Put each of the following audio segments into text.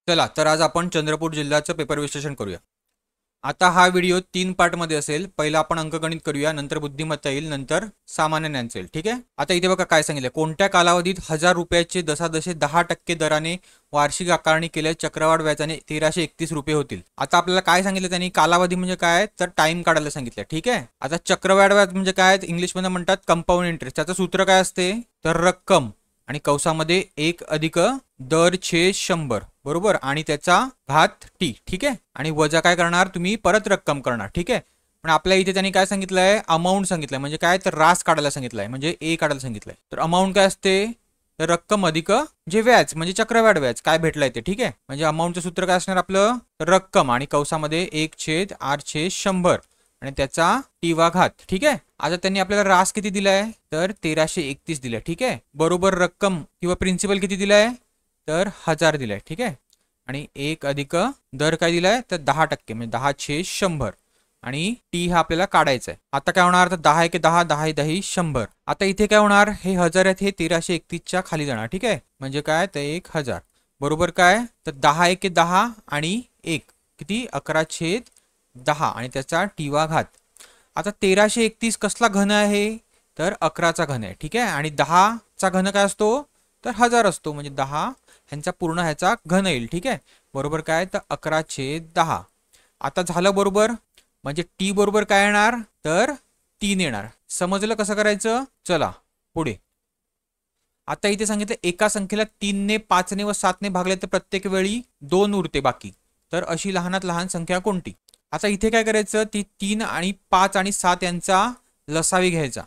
चला तर आज आपण चंद्रपूर जिल्ह्याचं पेपर विश्लेषण करूया। आता हा व्हिडिओ 3 पार्टमध्ये असेल। पहिला आपण अंकगणित करूया, नंतर बुद्धिमत्ता येईल, नंतर सामान्य ज्ञानचं येईल। ठीक आहे, आता इथे बघा काय सांगितलं, कोणत्या कालावधीत 1000 रुपयाचे दशादशे 10% दराने वार्षिक आकारणी केल्यास चक्रवाढ व्याजाने 1331 रुपये होतील। आता आपल्याला काय सांगितलं त्यांनी, कालावधी म्हणजे काय तर टाइम काढायला सांगितलं। ठीक आहे, आता चक्रवाढ व्याज म्हणजे काय, इंग्लिशमध्ये म्हणतात कंपाऊंड इंटरेस्ट। त्याचं सूत्र काय असते तर रक्कम आणि कौसामध्ये 1 अधिक दर छेद 100 बरोबर, आणि त्याचा घात टी। ठीक आहे, आणि वजा काय करणार तुम्ही परत रक्कम करणार। ठीक आहे, पण आपल्या इथे त्यांनी काय सांगितलंय, अमाऊंट सांगितलंय, म्हणजे काय तर रास काढायला सांगितलंय, म्हणजे ए काढायला सांगितलंय। तर अमाऊंट काय असते तर रक्कम अधिक जे व्याज म्हणजे चक्रवाढ व्याज काय भेटलंय ते। ठीक आहे, म्हणजे अमाऊंटचं सूत्र काय असणार आपलं, रक्कम आणि कौसामध्ये 1/r/100 आणि त्याचा टी वा घात। ठीक आहे, आता त्यांनी आपल्याला रास किती दिलाय तर 1331 दिलाय। ठीक आहे, बरोबर रक्कम किंवा प्रिन्सिपल किती दिलाय तर 1000 दिलाय। ठीक आहे, आणि 1 अधिक दर काय दिलाय तर 10% म्हणजे 10/100 आणि टी हा आपल्याला काढायचा आहे। आता काय होणार तर 10 1 10 10 10 100। आता इथे काय होणार, हे 1000 आहेत हे 1331च्या खाली जाणार। ठीक आहे, म्हणजे काय तर 1000 बरोबर काय तर 10 1 10 आणि 1 किती 11/10 आणि त्याचा टी वा घात। आता 1331 कसला घन आहे तर 11चा घन आहे। ठीक आहे, आणि 10चा घन काय असतो तर 1000 असतो, म्हणजे 10 ह्यांचा पूर्ण ह्याचा घन येईल। ठीक आहे, बरोबर काय तर 11/10। आता झालं बरोबर, म्हणजे टी बरोबर काय येणार तर 3 येणार। समजलं कसं करायचं, चला पुढे। आता इथे सांगितलं एका संख्येला 3 ने 5 ने व 7 ने भागले तर प्रत्येक वेळी 2 उरते बाकी, तर अशी लहानात लहान संख्या कोणती। आता इथे काय करायचं, ती 3 आणि 5 आणि 7 यांचा लसावी घ्यायचा,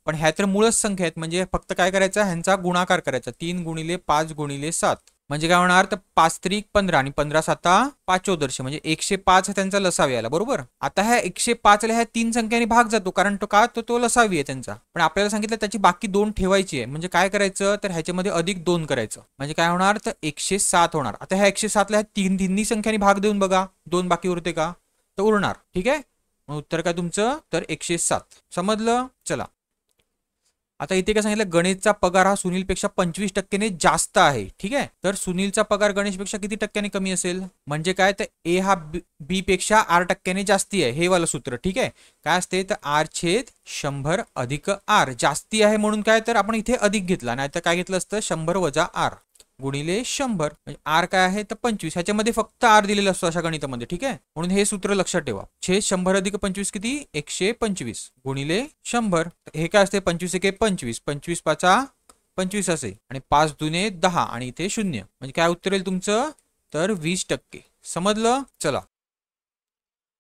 पण ह्या तर मूळच संख्या आहेत, म्हणजे फक्त काय करायचं ह्यांचा गुणाकार करायचा, 3 गुणिले 5 गुणिले 7 म्हणजे काय होणार तर 5 त्रिक 15 आणि 15 7 5/14 म्हणजे 105 त्यांचा लसावी आला बरोबर। आता ह्या 105 ला ह्या 3 संख्यांनी भाग जातो, कारण तो का तो लसावी आहे त्यांचा, पण आपल्याला सांगितलं त्याची बाकी 2 ठेवायची आहे, म्हणजे काय करायचं तर ह्याच्यामध्ये अधिक 2 करायचं, म्हणजे काय होणार तर 107 होणार। आता ह्या 107 ला ह्या तिन्ही संख्यांनी भाग देऊन बघा 2 बाकी उरते का तर उरणार। ठीक आहे, मग उत्तर काय तुमचं तर 107। समजलं, चला। आता इथे काय सांगितलं, गणेशचा पगार हा सुनीलपेक्षा 25% जास्त आहे। ठीक आहे, तर सुनीलचा पगार गणेशपेक्षा किती टक्क्याने कमी असेल, म्हणजे काय तर ए हा बी पेक्षा 8% जास्ती आहे, हे वाला सूत्र। ठीक आहे, काय असते तर r/100 अधिक आर, जास्ती आहे म्हणून काय तर आपण इथे अधिक घेतला, नाही तर काय घेतलं असतं 100 वजा आर गुणिले 100 म्हणजे आर काय आहे तर 25, ह्याच्यामध्ये फक्त आर दिलेला असतो अशा गणितामध्ये। ठीक आहे, म्हणून हे सूत्र लक्षात ठेवा, 100 अधिक 25 किती 125 गुणिले 100, हे काय असते 25 1 25 25 5 25 असे, आणि 5 दुने 10 आणि इथे 0 म्हणजे काय उत्तर येईल तुमचं तर 20%। समजलं, चला।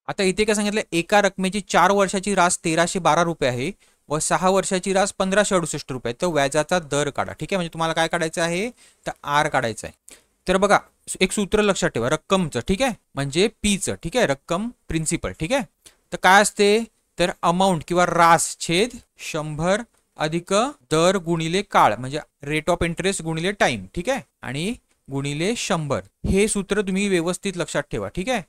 आता इथे काय सांगितलं, एका रकमेची 4 वर्षाची रास 1312 रुपये आहे व 6 वर्षाची रास 1568 रुपये, तर व्याजाचा दर काढा। ठीक आहे, म्हणजे तुम्हाला काय काढायचं आहे तर आर काढायचं आहे। तर बघा एक सूत्र लक्षात ठेवा रक्कमचं। ठीक आहे, म्हणजे पीचं। ठीक आहे, रक्कम प्रिन्सिपल। ठीक आहे, तर काय असते तर अमाऊंट किंवा रास छेद 100 अधिक दर गुणिले काळ, म्हणजे रेट ऑफ इंटरेस्ट गुणिले टाइम। ठीक आहे, आणि गुणिले 100, हे सूत्र तुम्ही व्यवस्थित लक्षात ठेवा। ठीक आहे,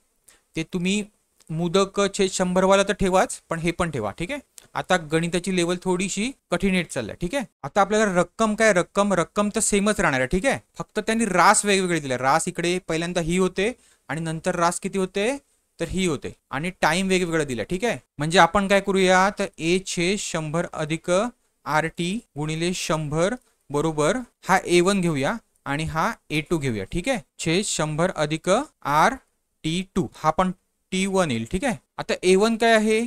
ते तुम्ही मुदक छेद 100 वाला तर ठेवाच, पण हे पण ठेवा। ठीक आहे, आता गणिताची लेवल थोडीशी कठीण येत चालली। ठीक आहे, आता आपल्याला रक्कम काय, रक्कम तर सेमच राहणार आहे। ठीक आहे, फक्त त्यांनी रास वेगवेगळे दिले, रास इकडे पहिल्यांदा ही होते आणि नंतर रास किती होते तर ही होते, आणि टाइम वेगवेगळं दिलं। ठीक आहे, म्हणजे आपण काय करूया तर a/100 अधिक RT गुणिले 100 बरोबर हा A1 घेऊया आणि हा A2 घेऊया। ठीक आहे, छेद 100 अधिक RT2 हा पण T1 येईल। ठीक आहे, आता A1 काय आहे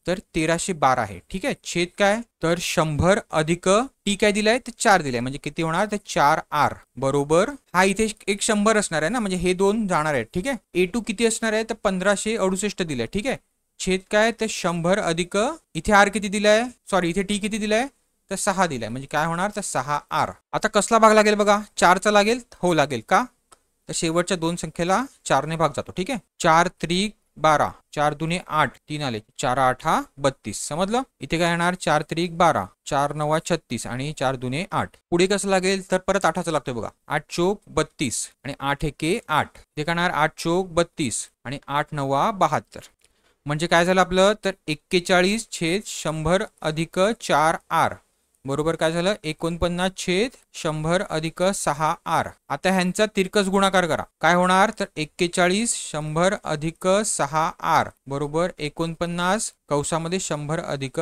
तर 1312 आहे। ठीक आहे, छेद काय तर 100 अधिक टी काय दिलाय तर 4 दिलाय, म्हणजे किती होणार तर 4R बरोबर, हा इथे एक 100 असणार आहे ना, म्हणजे हे दोन जाणार आहेत। ठीक आहे, A2 किती असणार आहे तर 1568 दिलाय। ठीक आहे, छेद काय तर 100 अधिक इथे आर किती दिलाय, सॉरी इथे टी किती दिलाय तर 6 दिलाय, म्हणजे काय होणार तर 6R। आता कसला भाग लागेल बघा, 4चा लागेल, हो लागेल का तर शेवटच्या दोन संख्येला 4 ने भाग जातो। ठीक आहे, 4 त्रिक 12 4 दुने 8 3 आले 4 8 32। समजलं, इथे काय येणार 4 त्रिक 12 4 9 36 आणि 4 दुने 8, पुढे कसं लागेल तर परत 8चा लागतोय बघा, 8 चोक 32 आणि 8 एके 8, इथे काय येणार 8 चोक 32 आणि 8 9 72, म्हणजे काय झालं आपलं तर 41/100 अधिक 4R बरोबर काय झालं 49/100 अधिक 6r. आता ह्यांचा तिरकस गुणाकार करा. काय होणार तर 41/100 अधिक 6r बरोबर 49 कंसामध्ये 100 अधिक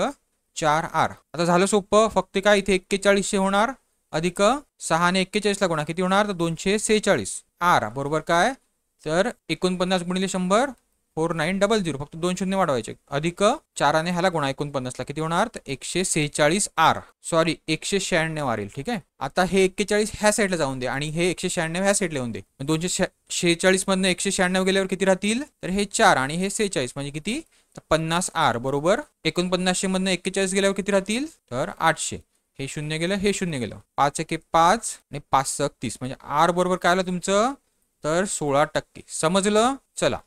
4r. आता झालं सोपं. फक्त काय इथे 41 होणार अधिक 6 ने 41 ला गुणा किती होणार तर 246 r बरोबर काय तर 49 गुणिले 100 4900 फक्त 2 शून्य वाढवायचे अधिक 4 ने ह्याला गुणा 49 ला किती होणार तर 146 r सॉरी 196 r येईल. ठीक आहे. आता हे 41 ह्या साईडला जाऊन दे आणि हे 196 ह्या साईडला येऊन दे. 246 मधनं 196 गेल्यावर किती राहतील तर हे 4 आणि हे 46 म्हणजे किती तर 50 r बरोबर 4900 मधनं 41 गेल्यावर किती राहतील तर 800. हे शून्य गेलं हे शून्य गेलं 5 एके 5 आणि 5 × 30 म्हणजे r बरोबर काय आलं तुमचं तर 16%. समजलं. चला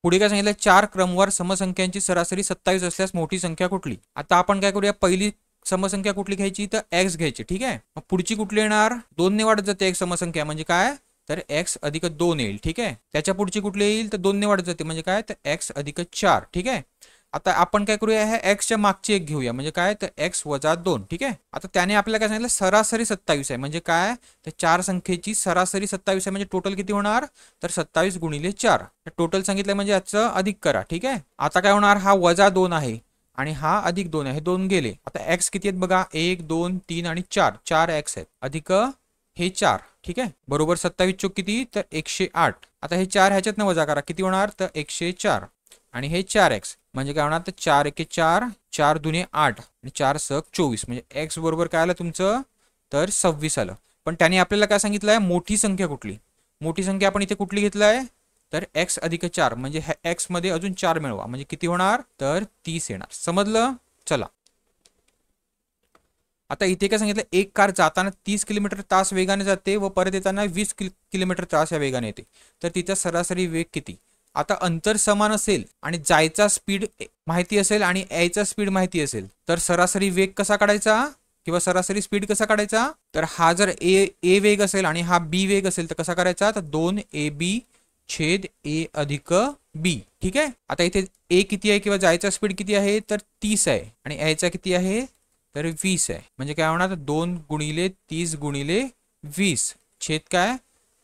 पुढे काय सांगितलं 4 क्रमवार समसंख्यांची सरासरी 27 असल्यास मोठी संख्या कुठली. आता आपण काय करूया पहिली समसंख्या कुठली घ्यायची तर x घ्यायची. ठीक आहे. मग पुढची कुठली येणार 2 ने वाढत जाते एक समसंख्या म्हणजे काय तर x अधिक 2 येईल. ठीक आहे. त्याच्या पुढची कुठली येईल तर 2 ने वाढत जाते म्हणजे काय तर x अधिक 4. ठीक आहे. आता आपण काय करूया ह्या x च्या मागची एक घेऊया म्हणजे काय तर x वजा 2. ठीक आहे. आता त्याने आपल्याला काय सांगितलं सरासरी 27 आहे म्हणजे काय तर 4 संख्येची सरासरी 27 आहे म्हणजे टोटल किती होणार तर 27 गुणिले 4. टोटल सांगितलं म्हणजे याचं अधिक करा. ठीक आहे. आता काय होणार हा वजा 2 आहे आणि हा अधिक 2 आहे हे 2 गेले. आता x किती आहेत बघा 1 2 3 आणि 4 4x आहेत अधिक हे 4. ठीक आहे. बरोबर 27 चोक किती तर 108. आता हे 4 ह्याच्यातनं वजा करा किती होणार तर 104 आणि हे 4x म्हणजे काय होणार तर 4 एके 4 4 दुने 8 आणि 4 × 24 म्हणजे x बरोबर काय आलं तुमचं तर 26 आलं. पण त्याने आपल्याला काय सांगितलंय मोठी संख्या कुठली. मोठी संख्या आपण इथे कुठली घेतलाय तर x अधिक 4 म्हणजे x मध्ये अजून 4 मिळवा म्हणजे किती होणार तर 30 येणार. समजलं. चला आता इथे काय सांगितलं एक कार जाताना 30 किलोमीटर तास वेगाने जाते व परत येताना 20 किलोमीटर तास या वेगाने येते तर तिचा सरासरी वेग किती. आता अंतर समान असेल आणि जायचा स्पीड माहिती असेल आणि यायचा स्पीड माहिती असेल तर सरासरी वेग कसा काढायचा किंवा सरासरी स्पीड कसा काढायचा तर हा जर ए वेग असेल आणि हा बी वेग असेल तर कसा करायचा तर 2ab छेद a अधिक b. ठीक आहे. आता इथे a किती आहे किंवा जायचा स्पीड किती आहे तर 30 आहे आणि यायचा किती आहे तर 20 आहे म्हणजे काय होणार 2 गुणिले 30 गुणिले 20 छेद काय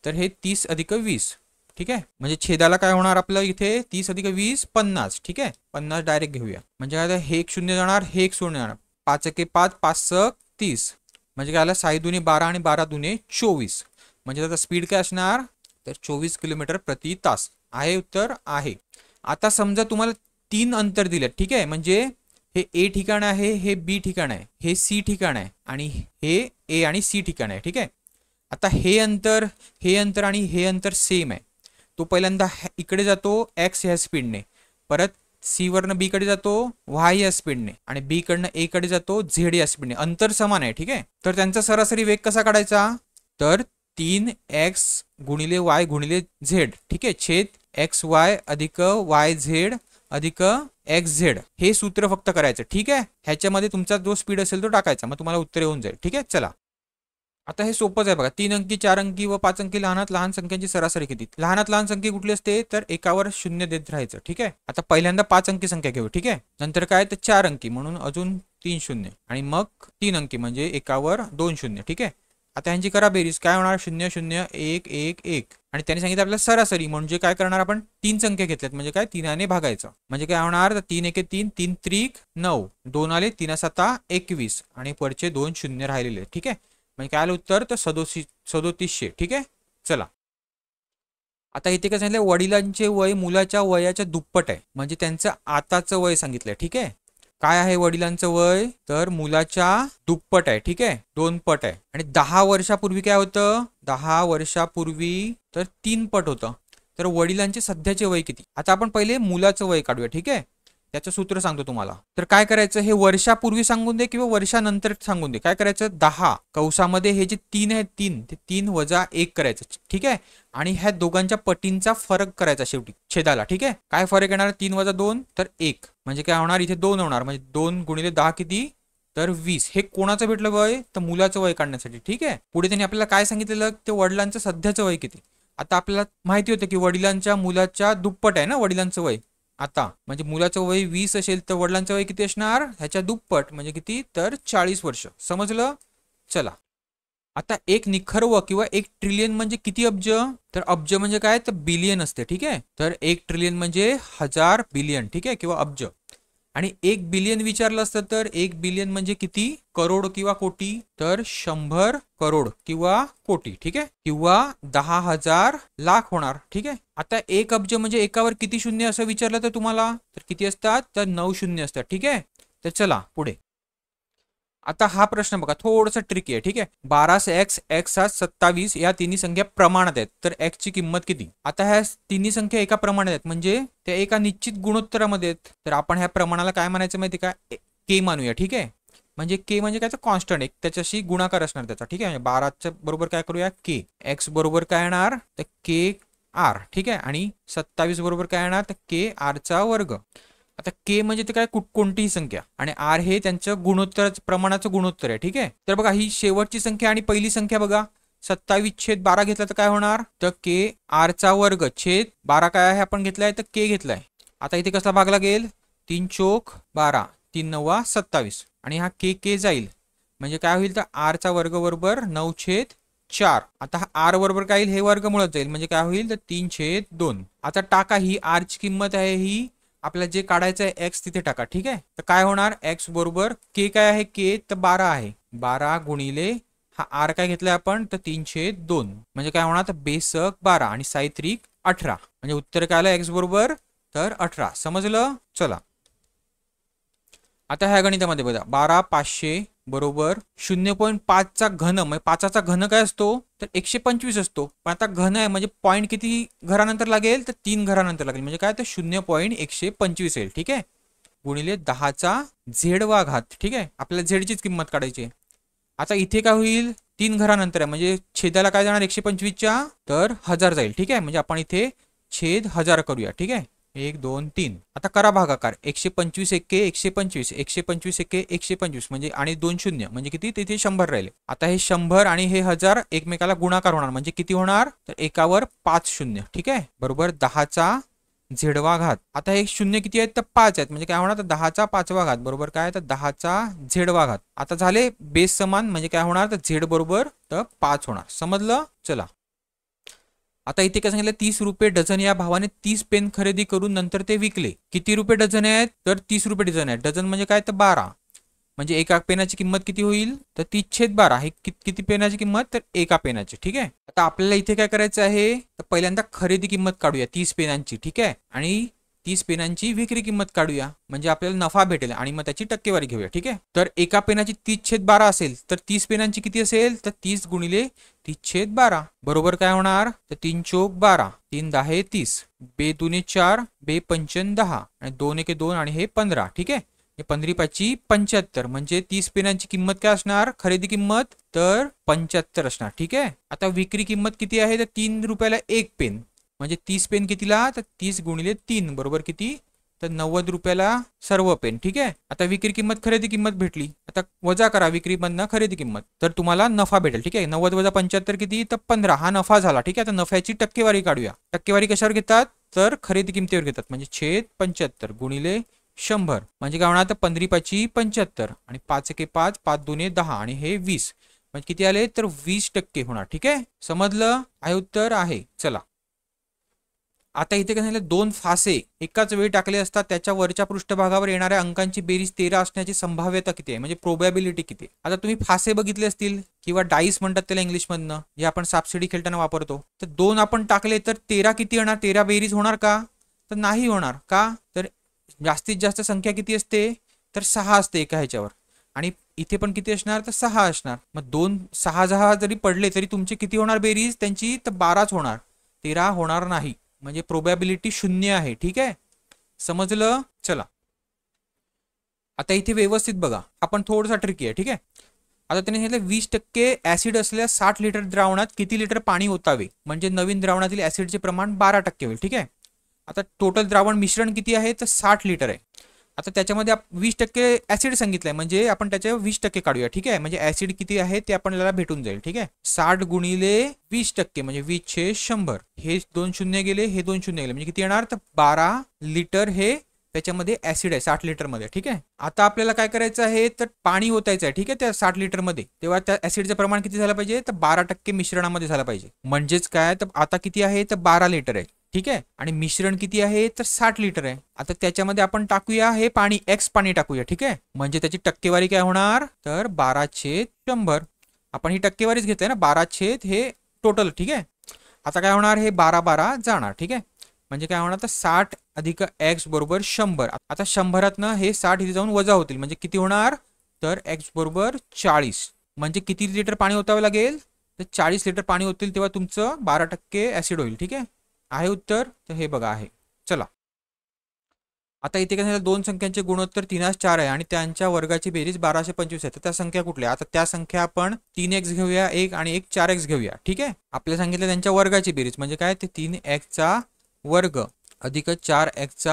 तर हे 30 अधिक 20. ठीक आहे. म्हणजे छेदाला काय होणार आपलं इथे 30 अधिक 20 50. ठीक आहे. 50 डायरेक्ट घेऊया म्हणजे काय हे एक शून्य जाणार हे एक शून्य जाणार 5 एके 5 5 × 30 म्हणजे काय आलं 6 दुने 12 आणि 12 दुने 24 म्हणजे आता स्पीड काय असणार तर 24 किलोमीटर प्रति तास. आहे उत्तर आहे. आता समजा तुम्हाला 3 अंतर दिले. ठीक आहे. म्हणजे हे ए ठिकाण आहे हे बी ठिकाण आहे हे सी ठिकाण आहे आणि हे ए आणि सी ठिकाण आहे. ठीक आहे. आता हे अंतर आणि हे अंतर सेम आहे. तो पहिल्यांदा इकडे जातो x ह्या स्पीडने परत सी वरनं बी कडे जातो y या स्पीडने आणि बी कडनं ए कडे जातो z या स्पीडने. अंतर समान आहे. ठीक आहे. तर त्यांचा सरासरी वेग कसा काढायचा तर 3x गुणिले y गुणिले z. ठीक आहे. छेद xy अधिक yz अधिक xz हे सूत्र फक्त करायचं. ठीक आहे. ह्याच्यामध्ये तुमचा जो स्पीड असेल तो टाकायचा मग तुम्हाला उत्तर येऊन जाईल. ठीक आहे. चला आता हे सोपंच आहे बघा 3 अंकी 4 अंकी व 5 अंकी लहानात लहान संख्यांची सरासरी किती. लहानात लहान संख्या कुठली असते तर एकावर 0 देत राहायचं. ठीक आहे. आता पहिल्यांदा 5 अंकी संख्या घेऊ. ठीक आहे. नंतर काय तर 4 अंकी म्हणून अजून 3 शून्य आणि मग 3 अंकी म्हणजे एकावर 2 शून्य. ठीक आहे. आता ह्यांची करा बेरीज काय होणार 0 0 1 1 1 आणि त्यांनी सांगितलं आपल्याला सरासरी म्हणजे काय करणार आपण 3 संख्या घेतल्यात म्हणजे काय 3 ने भागायचं म्हणजे काय होणार तर 3 एके 3 3 त्रिक 9 2 आले 3 7 21 आणि पुढचे 2 शून्य राहिलेले. ठीक आहे. म्हणजे काय आलं उत्तर तर 3700. ठीक आहे. चला आता इथे काय सांगितलं वडिलांचे वय मुलाच्या वयाच्या दुप्पट आहे म्हणजे त्यांचं आताचं वय सांगितलंय. ठीक आहे. काय आहे वडिलांचं वय तर मुलाच्या दुप्पट आहे. ठीक आहे. 2 पट आहे आणि 10 वर्षापूर्वी काय होतं 10 वर्षापूर्वी तर 3 पट होतं. तर वडिलांचे सध्याचे वय किती. आता आपण पहिले मुलाचं वय काढूया. ठीक आहे. त्याचं सूत्र सांगतो तुम्हाला. तर काय करायचं हे वर्षापूर्वी सांगून दे किंवा वर्षानंतर सांगून दे. काय करायचं 10 कंसामध्ये हे जे 3 आहेत 3 ते 3 वजा 1 करायचं. ठीक आहे. आणि ह्या दोघांच्या पटींचा फरक करायचा शेवटी छेदाला. ठीक आहे. काय फरक येणार 3 वजा 2 तर 1 म्हणजे काय होणार इथे 2 होणार म्हणजे 2 गुणिले 10 किती तर 20. हे कोणाचं भेटलं वय तर मुलाचं वय काढण्यासाठी. ठीक आहे. पुढे त्यांनी आपल्याला काय सांगितलेलं ते वडिलांचं सध्याचं वय किती. आता आपल्याला माहिती होतं की वडिलांच्या मुलाच्या दुप्पट आहे ना वडिलांचं वय आता म्हणजे मुलाचं वय 20 असेल तर वडिलांचं वय किती असणार ह्याच्या दुप्पट म्हणजे किती तर 40 वर्ष. समजलं. चला आता एक निखरव किंवा 1 ट्रिलियन म्हणजे किती अब्ज, तर अब्ज म्हणजे काय तर बिलियन असते. ठीक आहे. तर 1 ट्रिलियन म्हणजे 1000 बिलियन. ठीक आहे, किंवा अब्ज. आणि 1 बिलियन विचारलं असतं तर 1 बिलियन म्हणजे किती करोड किंवा कोटी, तर 100 करोड किंवा कोटी. ठीक आहे, किंवा 10,000 लाख होणार. ठीक आहे. आता 1 अब्ज म्हणजे एकावर किती शून्य असं विचारलं तर तुम्हाला तर किती असतात तर 9 शून्य असतात. ठीक आहे. तर चला पुढे. आता हा प्रश्न बघा थोडासा ट्रिकी आहे. ठीक आहे. 12x x हा 27 या तिन्ही संख्या प्रमाणात आहेत तर x ची किंमत किती. आता ह्या तिन्ही संख्या एका प्रमाणात आहेत म्हणजे त्या एका निश्चित गुणोत्तरामध्ये आहेत. तर आपण ह्या प्रमाणाला काय म्हणायचं माहिती का के मानूया. ठीक आहे. म्हणजे के म्हणजे काय तर कॉन्स्टंट एक त्याच्याशी गुणाकार असणार त्याचा. ठीक आहे. म्हणजे 12च्या बरोबर काय करूया के. एक्स बरोबर काय येणार तर के आर. ठीक आहे. आणि 27 बरोबर काय येणार तर के आर चा वर्ग. आता के म्हणजे ते काय कोणतीही संख्या आणि आर हे त्यांचं गुणोत्तर प्रमाणाचं गुणोत्तर आहे. ठीक आहे. तर बघा ही शेवटची संख्या आणि पहिली संख्या बघा 27/12 घेतला तर काय होणार तर के आर चा वर्ग छेद 12 काय आहे आपण घेतलाय तर के घेतलाय. आता इथे कसला भाग लागेल 3 चोक 12 3 9 27 आणि हा के के जाईल म्हणजे काय होईल तर आर चा वर्ग बरोबर 9/4. आता हा आर बरोबर काय येईल हे वर्गमुळात जाईल म्हणजे काय होईल तर 3/2. आता टाका ही आर ची किंमत आहे ही आपल्याला जे काढायचं आहे एक्स तिथे टाका. ठीक आहे. तर काय होणार एक्स बरोबर के काय आहे के तर 12 आहे 12 गुणिले हा आर काय घेतलाय आपण तर 3/2 म्हणजे काय होणार तर बेसक 12 आणि साहित्रिक 18 म्हणजे उत्तर काय आलं एक्स बरोबर तर 18. समजलं. चला आता ह्या गणितामध्ये बघा 12/500 बरोबर 0.5 चा घन म्हणजे 5चा घन काय असतो तर 125 असतो. पण आता घन आहे म्हणजे पॉईंट किती घरानंतर लागेल तर 3 घरानंतर लागेल म्हणजे काय तर 0.125 येईल. ठीक आहे. गुणिले 10चा झेडवा घात. ठीक आहे. आपल्याला झेडचीच किंमत काढायची आहे. आता इथे काय होईल 3 घरानंतर आहे म्हणजे छेदाला काय जाणार 125च्या तर 1000 जाईल. ठीक आहे. म्हणजे आपण इथे छेद 1000 करूया. ठीक आहे. 1 2 3. आता करा भागाकार 125 एके 125 125 एके 125 म्हणजे आणि 2 शून्य म्हणजे किती तिथे 100 राहिले. आता हे 100 आणि हे 1000 एकमेकाला गुणाकार होणार म्हणजे किती होणार तर एकावर 5 शून्य. ठीक आहे. बरोबर 10चा झेडवा घात. आता हे शून्य किती आहेत तर 5 आहेत म्हणजे काय होणार तर 10चा 5वा घात बरोबर काय तर 10चा झेडवा घात. आता झाले बेस समान म्हणजे काय होणार तर झेड बरोबर तर 5 होणार. समजलं. चला आता इथे काय सांगितलं 30 रुपये डझन या भावाने 30 पेन खरेदी करून नंतर ते विकले. किती रुपये डझन आहेत तर 30 रुपये डझन आहेत. डझन म्हणजे काय तर 12 म्हणजे एका पेनाची किंमत किती होईल तर 30/12 हे किती पेनाची किंमत तर एका पेनाची. ठीक आहे. आता आपल्याला इथे काय करायचं आहे तर पहिल्यांदा खरेदी किंमत काढूया 30 पेनांची. ठीक आहे. आणि 30 पेनांची विक्री किंमत काढूया म्हणजे आपल्याला नफा भेटेल आणि मग त्याची टक्केवारी घेऊया. ठीक आहे. तर एका पेनाची 30/12 असेल तर 30 पेनांची किती असेल तर 30 गुणिले 30/12 बरोबर काय होणार तर 3 चोक 12 3 10 30 बे 2 4 बे 5 10 आणि 2 1 2 आणि हे 15. ठीक आहे. 15/5 75 म्हणजे 30 पेनांची किंमत काय असणार खरेदी किंमत तर 75 असणार. ठीक आहे. आता विक्री किंमत किती आहे तर 3 रुपयाला 1 पेन म्हणजे 30 पेन कितीला तर 30 गुणिले 3 बरोबर किती तर 90 रुपयाला सर्व पेन. ठीक आहे. आता विक्री किंमत खरेदी किंमत भेटली. आता वजा करा विक्री मधनं खरेदी किंमत तर तुम्हाला नफा भेटेल. ठीक आहे. 90 वजा 75 किती तर 15 हा नफा झाला. ठीक आहे. आता नफ्याची टक्केवारी काढूया. टक्केवारी कशावर घेतात तर खरेदी किमतीवर घेतात म्हणजे छेद 75 गुणिले 100 म्हणजे काय होणार तर 15/5 75 आणि 5 1 5 5 2 10 आणि हे 20 म्हणजे किती आले तर 20% होणार. ठीक आहे. समजलं आहे उत्तर आहे. चला आता इथे काय सांगितलं 2 फासे एकाच वेळी टाकले असतात त्याच्या वरच्या पृष्ठभागावर येणाऱ्या अंकांची बेरीज 13 असण्याची संभाव्यता किती आहे म्हणजे प्रोबॅबिलिटी किती. आता तुम्ही फासे बघितले असतील किंवा डाईस म्हणतात त्याला इंग्लिश मधनं जे आपण सापशिडी खेळताना वापरतो. तर 2 आपण टाकले तर 13 किती येणार 13 बेरीज होणार का तर नाही होणार. का तर जास्तीत जास्त संख्या किती असते तर 6 असते एका ह्याच्यावर आणि इथे पण किती असणार तर 6 असणार. मग 2 6 जरी पडले तरी तुमचे किती होणार बेरीज त्यांची तर 12च होणार 13 होणार नाही म्हणजे प्रोबॅबिलिटी 0 आहे. ठीक आहे. समजलं. चला आता इथे व्यवस्थित बघा आपण थोडासा ट्रिकी आहे. ठीक आहे. आता त्याने सांगितलं 20% ऍसिड असलेल्या 60 लिटर द्रावणात किती लिटर पाणी ओतावे म्हणजे नवीन द्रावणातील ऍसिडचे प्रमाण 12% होईल. ठीक आहे. आता टोटल द्रावण मिश्रण किती आहे तर 60 लिटर आहे आता त्याच्यामध्ये 20% ऍसिड सांगितलंय, म्हणजे आपण त्याचे 20% काढूया. ठीक आहे, म्हणजे ऍसिड किती आहे ते आपल्याला भेटून जाईल. ठीक आहे, 60 गुणिले 20%, म्हणजे 20/100. हे 2 शून्य गेले, हे 2 शून्य गेले, म्हणजे किती येणार, तर 12 लिटर हे त्याच्यामध्ये ऍसिड आहे 60 लिटर मध्ये. ठीक आहे, आता आपल्याला काय करायचं आहे, तर पाणी ओतायचं आहे. ठीक आहे, त्या 60 लिटर मध्ये. तेव्हा त्या ऍसिडचं प्रमाण किती झालं पाहिजे, तर 12% मिश्रणामध्ये झालं पाहिजे. म्हणजेच काय, तर आता किती आहे, तर 12 लिटर आहे. ठीक आहे, आणि मिश्रण किती आहे, तर 60 लिटर आहे. आता त्याच्यामध्ये आपण टाकूया हे पाणी, एक्स पाणी टाकूया. ठीक आहे, म्हणजे त्याची टक्केवारी काय होणार, तर 12/100. आपण ही टक्केवारीच घेतली ना, 12 हे टोटल. ठीक आहे, आता काय होणार, हे 12 जाणार. ठीक आहे, म्हणजे काय होणार, तर 60 अधिक एक्स बरोबर 100. आता 100 हे 60 इथे जाऊन वजा होतील, म्हणजे किती होणार, तर एक्स बरोबर 40. म्हणजे किती लिटर पाणी ओतावं लागेल, तर 40 लिटर पाणी होतील, तेव्हा तुमचं 12% ऍसिड होईल. ठीक आहे उत्तर, तर हे बघा आहे. चला, आता इथे काय झालं, दोन संख्यांचे गुणोत्तर 3/4 आहे आणि त्यांच्या वर्गाची बेरीज 1225 आहे. तर त्या संख्या कुठल्या, आता त्या संख्या आपण 3x घेऊया एक आणि एक 4x घेऊया. ठीक आहे, आपल्याला सांगितलं त्यांच्या वर्गाची बेरीज म्हणजे काय, ते 3x वर्ग अधिक 4x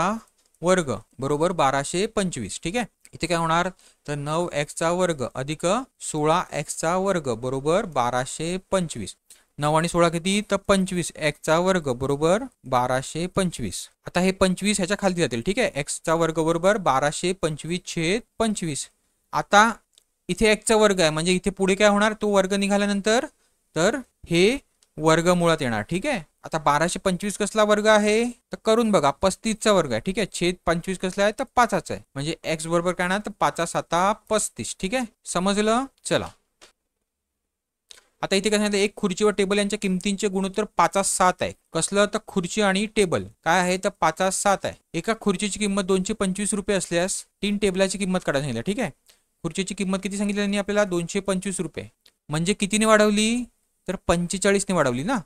वर्ग बरोबर 1225. ठीक आहे, इथे काय होणार, तर 9x वर्ग अधिक 16x वर्ग बरोबर 1225. 9 आणि 16 किती, तर 25x वर्ग बरोबर 1225. आता हे 25 ह्याच्या खाली जातील. ठीक आहे, x वर्ग बरोबर 1225/25. आता इथे x वर्ग आहे, म्हणजे इथे पुढे काय होणार, तो वर्ग निघाल्यानंतर तर हे वर्गमुळात येणार. ठीक आहे, आता 1225 कसला वर्ग आहे, तर करून बघा, 35चा वर्ग आहे. ठीक आहे, छेद 25 कसला आहे, तर 5चा आहे, म्हणजे x बरोबर काय ना, तर 5×7 35. ठीक आहे, समजलं. चला, आता इथे काय सांगितलं, एक खुर्ची व टेबल यांच्या किमतींचे गुणोत्तर 5/7 आहे. कसलं, तर खुर्ची आणि टेबल काय आहे, तर 5/7 आहे. एका खुर्चीची किंमत 225 रुपये असल्यास 3 टेबलाची किंमत काढायला सांगितलं. ठीक आहे, खुर्चीची किंमत किती सांगितली त्यांनी आपल्याला, 225 रुपये. म्हणजे कितीने वाढवली, तर 45ने वाढवली ना.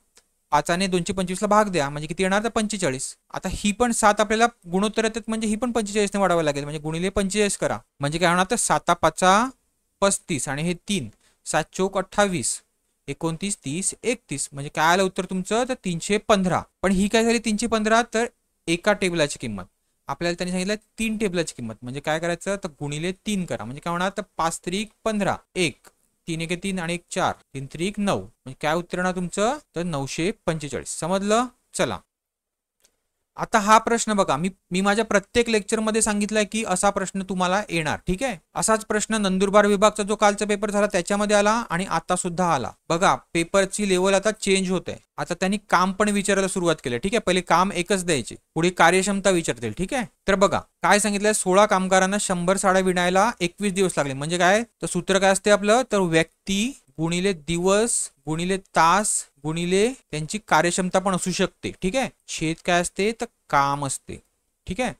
5ने 225ला भाग द्या, म्हणजे किती येणार, तर 45. आता ही पण 7 आपल्याला गुणोत्तर येतात, म्हणजे ही पण 45ने वाढवावं लागेल, म्हणजे गुणिले 45 करा, म्हणजे काय होणार, तर 7×5 35 आणि हे 3, 7×4 28, 29, 30, 31, म्हणजे काय आलं उत्तर तुमचं, तर 315. पण ही काय झाली 315, तर एका टेबलाची किंमत. आपल्याला त्यांनी सांगितलं 3 टेबलाची किंमत, म्हणजे काय करायचं, तर गुणिले 3 करा, म्हणजे काय होणार, तर 5×3=15, 1 3×1=3 आणि 1 4, 3×3=9, म्हणजे काय उत्तर येणार तुमचं, तर 945. समजलं. चला, आता हा प्रश्न बघा, मी माझ्या प्रत्येक लेक्चरमध्ये सांगितलंय की असा प्रश्न तुम्हाला येणार. ठीक आहे, असाच प्रश्न नंदुरबार विभागचा जो कालचा पेपर झाला त्याच्यामध्ये आला आणि आता सुद्धा आला. बघा, पेपरची लेवल आता चेंज होत आहे. आता त्यांनी काम पण विचारायला सुरुवात केली. ठीक आहे, पहिले काम एकच द्यायचे, पुढे कार्यक्षमता विचारतील. ठीक आहे, तर बघा काय सांगितलंय, 16 कामगारांना 100 साड्या विणायला 21 दिवस लागले. म्हणजे काय, तर सूत्र काय असते आपलं, तर व्यक्ती गुणिले दिवस गुणिले तास गुणिले त्यांची कार्यक्षमता पण असू शकते. ठीक आहे, छेद काय असते, तर काम असते. ठीक आहे,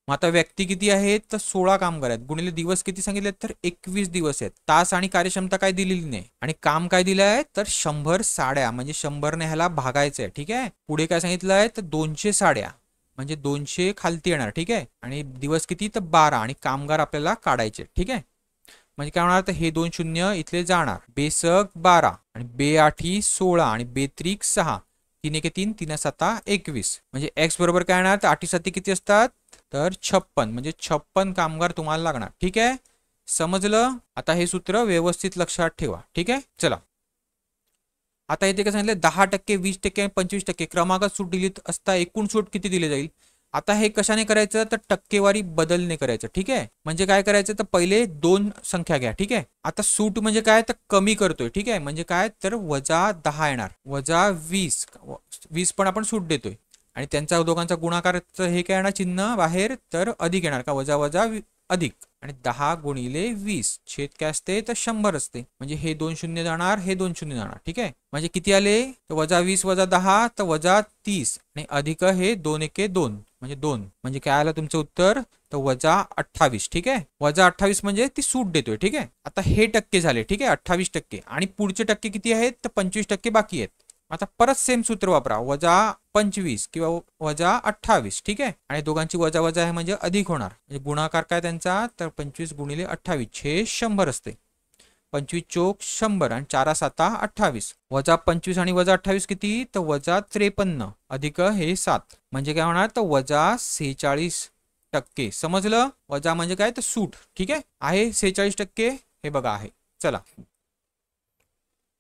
मग आता व्यक्ती किती आहेत, तर 16 कामगार आहेत, गुणिले दिवस किती सांगितले, तर 21 दिवस आहेत. तास आणि कार्यक्षमता काय दिलेली नाही, आणि काम काय दिलं आहे, तर 100 साड्या, म्हणजे 100ने ह्याला भागायचं आहे. ठीक आहे, पुढे काय सांगितलं आहे, तर 200 साड्या, म्हणजे 200 खालती येणार. ठीक आहे, आणि दिवस किती, तर 12, आणि कामगार आपल्याला काढायचे. ठीक आहे, म्हणजे काय होणार, तर हे 2 शून्य इथले जाणार, बेसक 12 आणि बे8 16 आणि बे3 6, 3×1=3, 3×7 21, म्हणजे एक्स बरोबर काय येणार, तर 8×7 किती असतात, तर 56, म्हणजे 56 कामगार तुम्हाला लागणार. ठीक आहे, समजलं. आता हे सूत्र व्यवस्थित लक्षात ठेवा. ठीक आहे, चला, आता इथे काय सांगितलं, 10%, 20% आणि 25% क्रमागत सूट दिली असता एकूण सूट किती दिली जाईल. आता हे कशाने करायचं, तर टक्केवारी बदलने करायचं. ठीक आहे, म्हणजे काय करायचं, तर पहिले 2 संख्या घ्या. ठीक आहे, आता सूट म्हणजे काय, तर कमी करतोय. ठीक आहे, म्हणजे काय, तर -10 येणार, -20, 20 पण आपण सूट देतोय, आणि त्यांचा दोघांचा गुणाकारचं हे काय येणार चिन्ह बाहेर, तर अधिक येणार का, वजा वजा अधिक, आणि 10 गुणिले 20, छेद काय असते, तर 100 असते, म्हणजे हे 2 शून्य जाणार, हे 2 शून्य जाणार. ठीक आहे, म्हणजे किती आले, तर -20 - 10, तर -30, आणि अधिक हे 2×1=2, म्हणजे 2, म्हणजे काय आलं तुमचं उत्तर, तर -28. ठीक आहे, -28 म्हणजे ती सूट देतोय. ठीक आहे, आता हे टक्के झाले. ठीक आहे, 28%, आणि पुढचे टक्के किती आहेत, तर 25% बाकी आहेत. आता परत सेम सूत्र वापरा, -25 किंवा -28. ठीक आहे, आणि दोघांची वजा वजा आहे म्हणजे अधिक होणार, म्हणजे गुणाकार काय त्यांचा, तर 25 गुणिले 28 हे 100 असते. 25 चोक 100 आणि 4×7 28, -25 आणि -28 किती, तर -53 अधिक हे 7, म्हणजे काय होणार, तर -46 टक्के. समजलं? वजा म्हणजे काय तर सूट. ठीक आहे 46%. हे बघा आहे. चला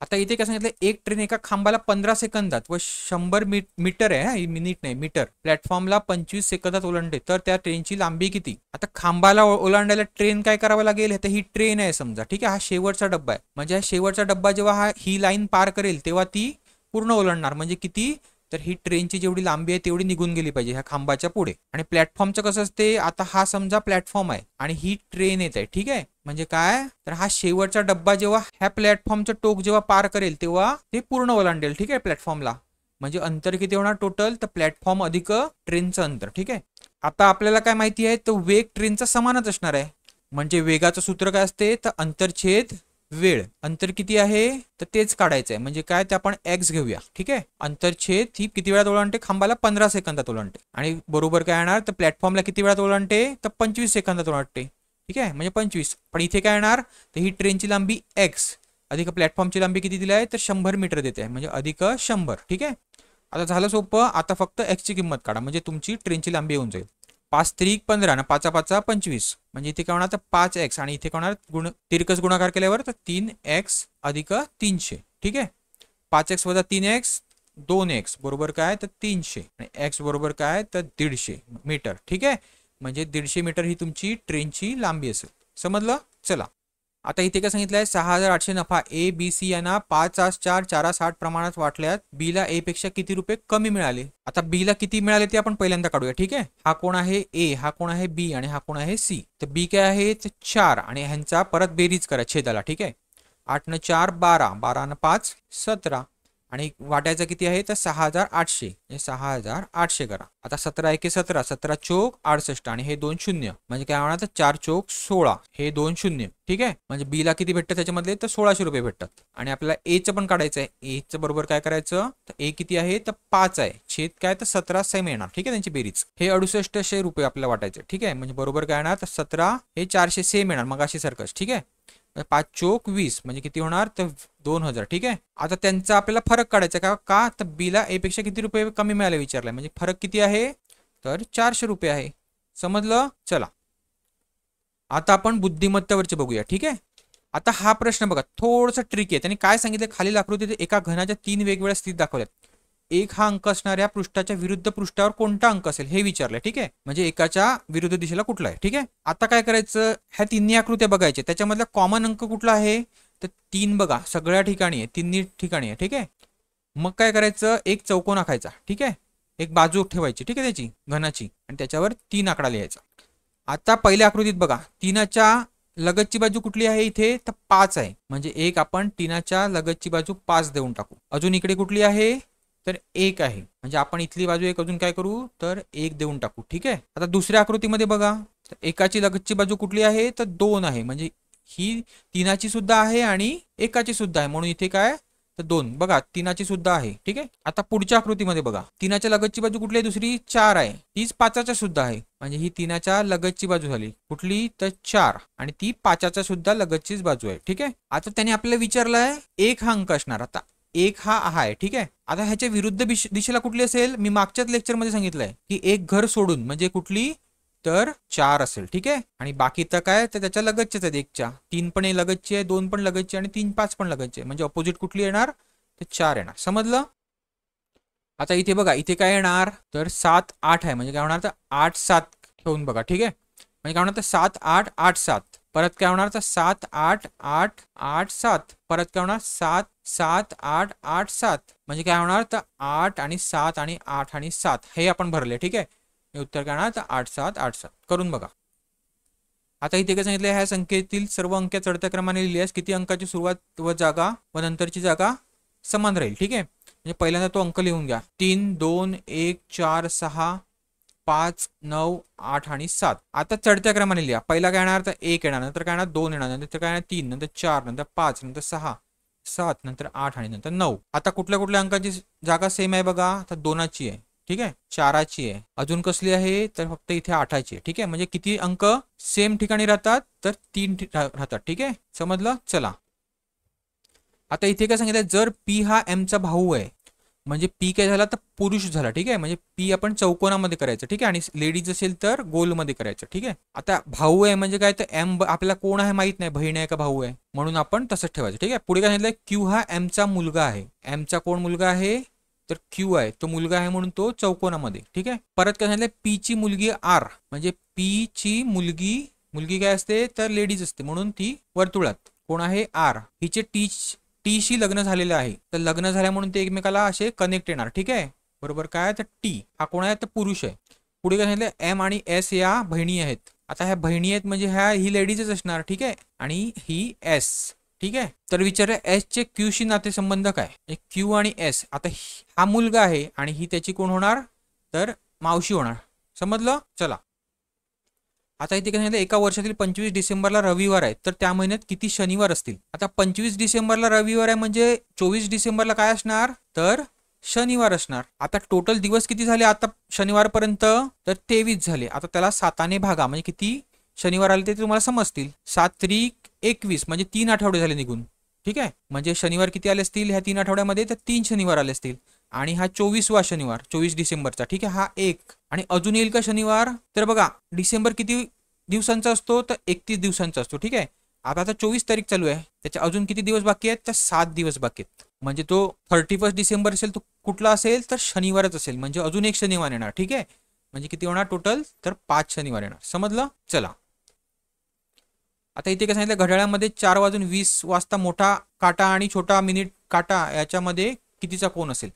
आता इथे काय सांगितलं, एक ट्रेन एका खांबाला 15 सेकंदात व 100 मीटर आहे, मिनिट नाही मीटर, प्लॅटफॉर्मला 25 सेकंदात ओलांडते तर त्या ट्रेनची लांबी किती. आता खांबाला ओलांडायला ट्रेन काय करावं लागेल, तर ही ट्रेन आहे समजा. ठीक आहे, हा शेवटचा डब्बा आहे. म्हणजे हा शेवटचा डब्बा जेव्हा ही लाईन पार करेल तेव्हा ती पूर्ण ओलांडणार. म्हणजे किती, तर ही ट्रेनची जेवढी लांबी आहे तेवढी निघून गेली पाहिजे ह्या खांबाच्या पुढे. आणि प्लॅटफॉर्मचं कसं असते, आता हा समजा प्लॅटफॉर्म आहे आणि ही ट्रेन येत आहे. ठीक आहे, म्हणजे काय, तर हा शेवटचा डब्बा जेव्हा ह्या प्लॅटफॉर्मचं टोक जेव्हा पार करेल तेव्हा ते पूर्ण ओलांडेल. ठीक आहे, प्लॅटफॉर्मला. म्हणजे अंतर किती होणार टोटल, तर प्लॅटफॉर्म अधिक ट्रेनचं अंतर. ठीक आहे, आता आपल्याला काय माहिती आहे, तर वेग ट्रेनचा समानच असणार आहे. म्हणजे वेगाचं सूत्र काय असते, तर अंतरछेद वेळ. अंतर किती आहे तर तेच काढायचं आहे. म्हणजे काय, ते आपण एक्स घेऊया. ठीक आहे, अंतरछेद ही किती वेळात ओलांडते, खांबाला 15 सेकंदात ओलांडते. आणि बरोबर काय येणार, तर प्लॅटफॉर्मला किती वेळात ओलांडते, तर 25 सेकंदात ओलांडते. ठीक आहे, म्हणजे 25. पण इथे काय येणार, तर ही ट्रेनची लांबी एक्स अधिक प्लॅटफॉर्मची लांबी किती दिली आहे, तर 100 मीटर देते आहे. म्हणजे अधिक 100. ठीक आहे, आता झालं सोपं. आता फक्त एक्सची किंमत काढा म्हणजे तुमची ट्रेनची लांबी येऊन जाईल. 5 त्रिक 15 ना 5 5 25. म्हणजे इथे काय होणार, तर 5x आणि इथे काय होणार, तिरकस गुणाकार केल्यावर तर 3x अधिक 300. ठीक आहे, 5x वजा 3x 2x बरोबर काय, तर 300. आणि x बरोबर काय, तर 150 मीटर. ठीक आहे, म्हणजे 150 मीटर ही तुमची ट्रेनची लांबी असेल. समजलं? चला आता इथे काय सांगितलंय, 6800 नफा ए बी सी यांना 5/4 4/60 प्रमाणात वाटल्यात. बी ला ए पेक्षा किती रुपये कमी मिळाले. आता बी ला किती मिळाले ते आपण पहिल्यांदा काढूया. ठीक आहे, हा कोण आहे ए, हा कोण आहे बी आणि हा कोण आहे सी. तर बी काय आहे, 4 आणि ह्यांचा परत बेरीज करा छेदाला. ठीक आहे, 8 न 4 12, 12 न 5 17 आणि वाटायचं किती आहे, तर 6800. 6800 करा. आता 17 एके 17, 17 चोक 68 आणि हे 2 शून्य म्हणजे काय होणार, तर 4 चोक 16, हे 2 शून्य. ठीक आहे, म्हणजे बी ला किती भेटतं त्याच्यामधले, तर 1600 रुपये भेटतात. आणि आपल्याला ए चं पण काढायचं आहे. ए चं बरोबर काय करायचं, तर ए किती आहे, तर 5 आहे. छेद काय, तर 17 सेम येणार. ठीक आहे, त्यांची बेरीज हे 6800 रुपये आपल्याला वाटायचे. ठीक आहे, म्हणजे बरोबर काय येणार, तर 17 हे 400 सेम येणार मग अशी सारखंच. ठीक आहे, 5 चोक 20 म्हणजे किती होणार, तर 2000. ठीक आहे, आता त्यांचा आपल्याला फरक काढायचा का, तर बी ला ए पेक्षा किती रुपये कमी मिळाले विचारलाय. म्हणजे फरक किती आहे, तर 400 रुपये आहे. समजलं? चला आता आपण बुद्धिमत्तेवरचे बघूया. ठीक आहे, आता हा प्रश्न बघा थोडंसं ट्रिक आहे. त्यांनी काय सांगितलं, खालील आकृतीत एका घनाच्या 3 वेगवेगळ्या स्थिती दाखवल्यात. एक हा अंक असणाऱ्या पृष्ठाच्या विरुद्ध पृष्ठावर कोणता अंक असेल हे विचारलंय. ठीक आहे, म्हणजे एकाच्या विरुद्ध दिशेला कुठला आहे. ठीक आहे, आता काय करायचं, ह्या तिन्ही आकृत्या बघायच्या, त्याच्यामधला कॉमन अंक कुठला आहे, तर 3 बघा सगळ्या ठिकाणी आहे, तिन्ही ठिकाणी आहे. ठीक आहे, मग काय करायचं, एक चौकोन आखायचा. ठीक आहे, एक बाजू ठेवायची. ठीक आहे, त्याची घनाची, आणि त्याच्यावर 3 आकडा लिहायचा. आता पहिल्या आकृतीत बघा, 3च्या लगतची बाजू कुठली आहे इथे, तर 5 आहे. म्हणजे एक आपण 3च्या लगतची बाजू 5 देऊन टाकू. अजून इकडे कुठली आहे, तर 1 आहे. म्हणजे आपण इथली बाजू एक अजून काय करू, तर 1 देऊन टाकू. ठीक आहे, आता दुसऱ्या आकृतीमध्ये बघा, तर एकाची लगतची बाजू कुठली आहे, तर 2 आहे. म्हणजे ही 3ची सुद्धा आहे आणि एकाची सुद्धा आहे, म्हणून इथे काय, तर 2 बघा 3ची सुद्धा आहे. ठीक आहे, आता पुढच्या आकृतीमध्ये बघा, 3च्या लगतची बाजू कुठली आहे, दुसरी 4 आहे. तीच 5च्या सुद्धा आहे. म्हणजे ही 3च्या लगतची बाजू झाली कुठली, तर 4 आणि ती 5च्या सुद्धा लगतचीच बाजू आहे. ठीक आहे, आता त्याने आपल्याला विचारलंय एक हा अंक असणार. आता एक हा आहे. ठीक आहे, आता ह्याच्या विरुद्ध दिशेला कुठली असेल, मी मागच्याच लेक्चरमध्ये सांगितलंय की एक घर सोडून म्हणजे कुठली, तर 4 असेल. ठीक आहे, आणि बाकी तर काय, तर त्याच्या लगतचेच आहेत. 1च्या 3 पण लगतची आहे, 2 पण लगतची आणि 3 5 पण लगतची आहे. म्हणजे ऑपोजिट कुठली येणार, तर 4 येणार. समजलं? आता इथे बघा, इथे काय येणार, तर 7 8 आहे. म्हणजे काय होणार, तर 8 7 ठेवून बघा. ठीक आहे, म्हणजे काय होणार, तर 7 8 8 7 परत काय होणार, तर 7 8 8 8 7 परत काय होणार, 7 7 8 8 7 म्हणजे काय होणार, तर 8 आणि 7 आणि 8 आणि 7 हे आपण भरले. ठीक आहे, हे उत्तर काय होणार, तर 8 7 8 7 करून बघा. आता इथे काय सांगितलं, ह्या संख्येतील सर्व अंक चढत्या क्रमाने लिहिल्यास किती अंकाची सुरुवात व जागा व नंतरची जागा समान राहील. ठीक आहे, म्हणजे पहिल्यांदा तो अंक लिहून घ्या. 3 2 1 4 6 5 9 8 आणि 7. आता चढत्या क्रमाने लिहा. पहिला काय येणार, तर 1 येणार, नंतर काय येणार 2 येणार, नंतर काय येणार 3, नंतर 4, नंतर 5, नंतर 6 7, नंतर 8 आणि नंतर 9. आता कुठल्या कुठल्या अंकाची जागा सेम आहे बघा, तर 2ची आहे. ठीक आहे, 4ची आहे, अजून कसली आहे, तर फक्त इथे 8ची आहे. ठीक आहे, म्हणजे किती अंक सेम ठिकाणी राहतात, तर 3 राहतात. ठीक आहे, समजलं? चला आता इथे काय सांगितलं, जर पी हा एमचा भाऊ आहे म्हणजे पी काय झाला तर पुरुष झाला, ठीक आहे. म्हणजे पी आपण चौकोनामध्ये करायचं, ठीक आहे. आणि लेडीज असेल तर गोलमध्ये करायचं, ठीक आहे. आता भाऊ आहे म्हणजे काय तर एम, आपल्याला कोण आहे माहित नाही, बहीण आहे का भाऊ आहे, म्हणून आपण तसंच ठेवायचं, ठीक आहे. पुढे काय सांगितलं, क्यू हा एमचा मुलगा आहे. एमचा कोण मुलगा आहे तर क्यू आहे, तो मुलगा आहे म्हणून तो चौकोनामध्ये, ठीक आहे. परत काय सांगितलं, पी ची मुलगी आर, म्हणजे पी ची मुलगी, मुलगी काय असते तर लेडीज असते म्हणून ती वर्तुळात कोण आहे आर. हिचे टीशी लग्न झालेलं आहे, तर लग्न झाल्या म्हणून ते एकमेकाला असे कनेक्ट येणार, ठीक आहे. बरोबर. काय तर टी हा कोण आहे तर पुरुष आहे. पुढे काय सांगितलं, एम आणि एस या बहिणी आहेत. आता ह्या बहिणी आहेत म्हणजे ह्या ही लेडीजच असणार, ठीक आहे. आणि ही एस, ठीक आहे. तर विचारलं एस चे क्यू शी नातेसंबंध काय, क्यू आणि एस. आता हा मुलगा आहे आणि ही त्याची कोण होणार तर मावशी होणार, समजलं. चला आता इथे काय सांगितलं, एका वर्षातील 25 डिसेंबरला रविवार आहे, तर त्या महिन्यात किती शनिवार असतील. आता 25 डिसेंबरला रविवार आहे म्हणजे 24 डिसेंबरला काय असणार तर शनिवार असणार. आता टोटल दिवस किती झाले आता शनिवारपर्यंत तर 23 झाले. आता त्याला 7ने भागा म्हणजे किती शनिवार आले ते तुम्हाला समजतील. 7 त्रिक 21 म्हणजे 3 आठवडे झाले निघून, ठीक आहे. म्हणजे शनिवार किती आले असतील ह्या 3 आठवड्यामध्ये तर 3 शनिवार आले असतील. आणि हा 24वा शनिवार 24 डिसेंबरचा, ठीक आहे. हा एक आणि अजून येईल का शनिवार तर बघा डिसेंबर किती दिवसांचा असतो तर 31 दिवसांचा असतो, ठीक आहे. आता 24 तारीख चालू आहे, त्याच्या अजून किती दिवस बाकी आहेत तर 7 दिवस बाकी आहेत. म्हणजे तो 31 डिसेंबर असेल तो कुठला असेल तर शनिवारच असेल, म्हणजे अजून एक शनिवार येणार, ठीक आहे. म्हणजे किती होणार टोटल तर 5 शनिवार येणार, समजलं. चला आता इथे काय सांगितलं, घड्याळामध्ये 4:20 वाजता मोठा काटा आणि छोटा मिनिट काटा याच्यामध्ये कितीचा कोन असेल.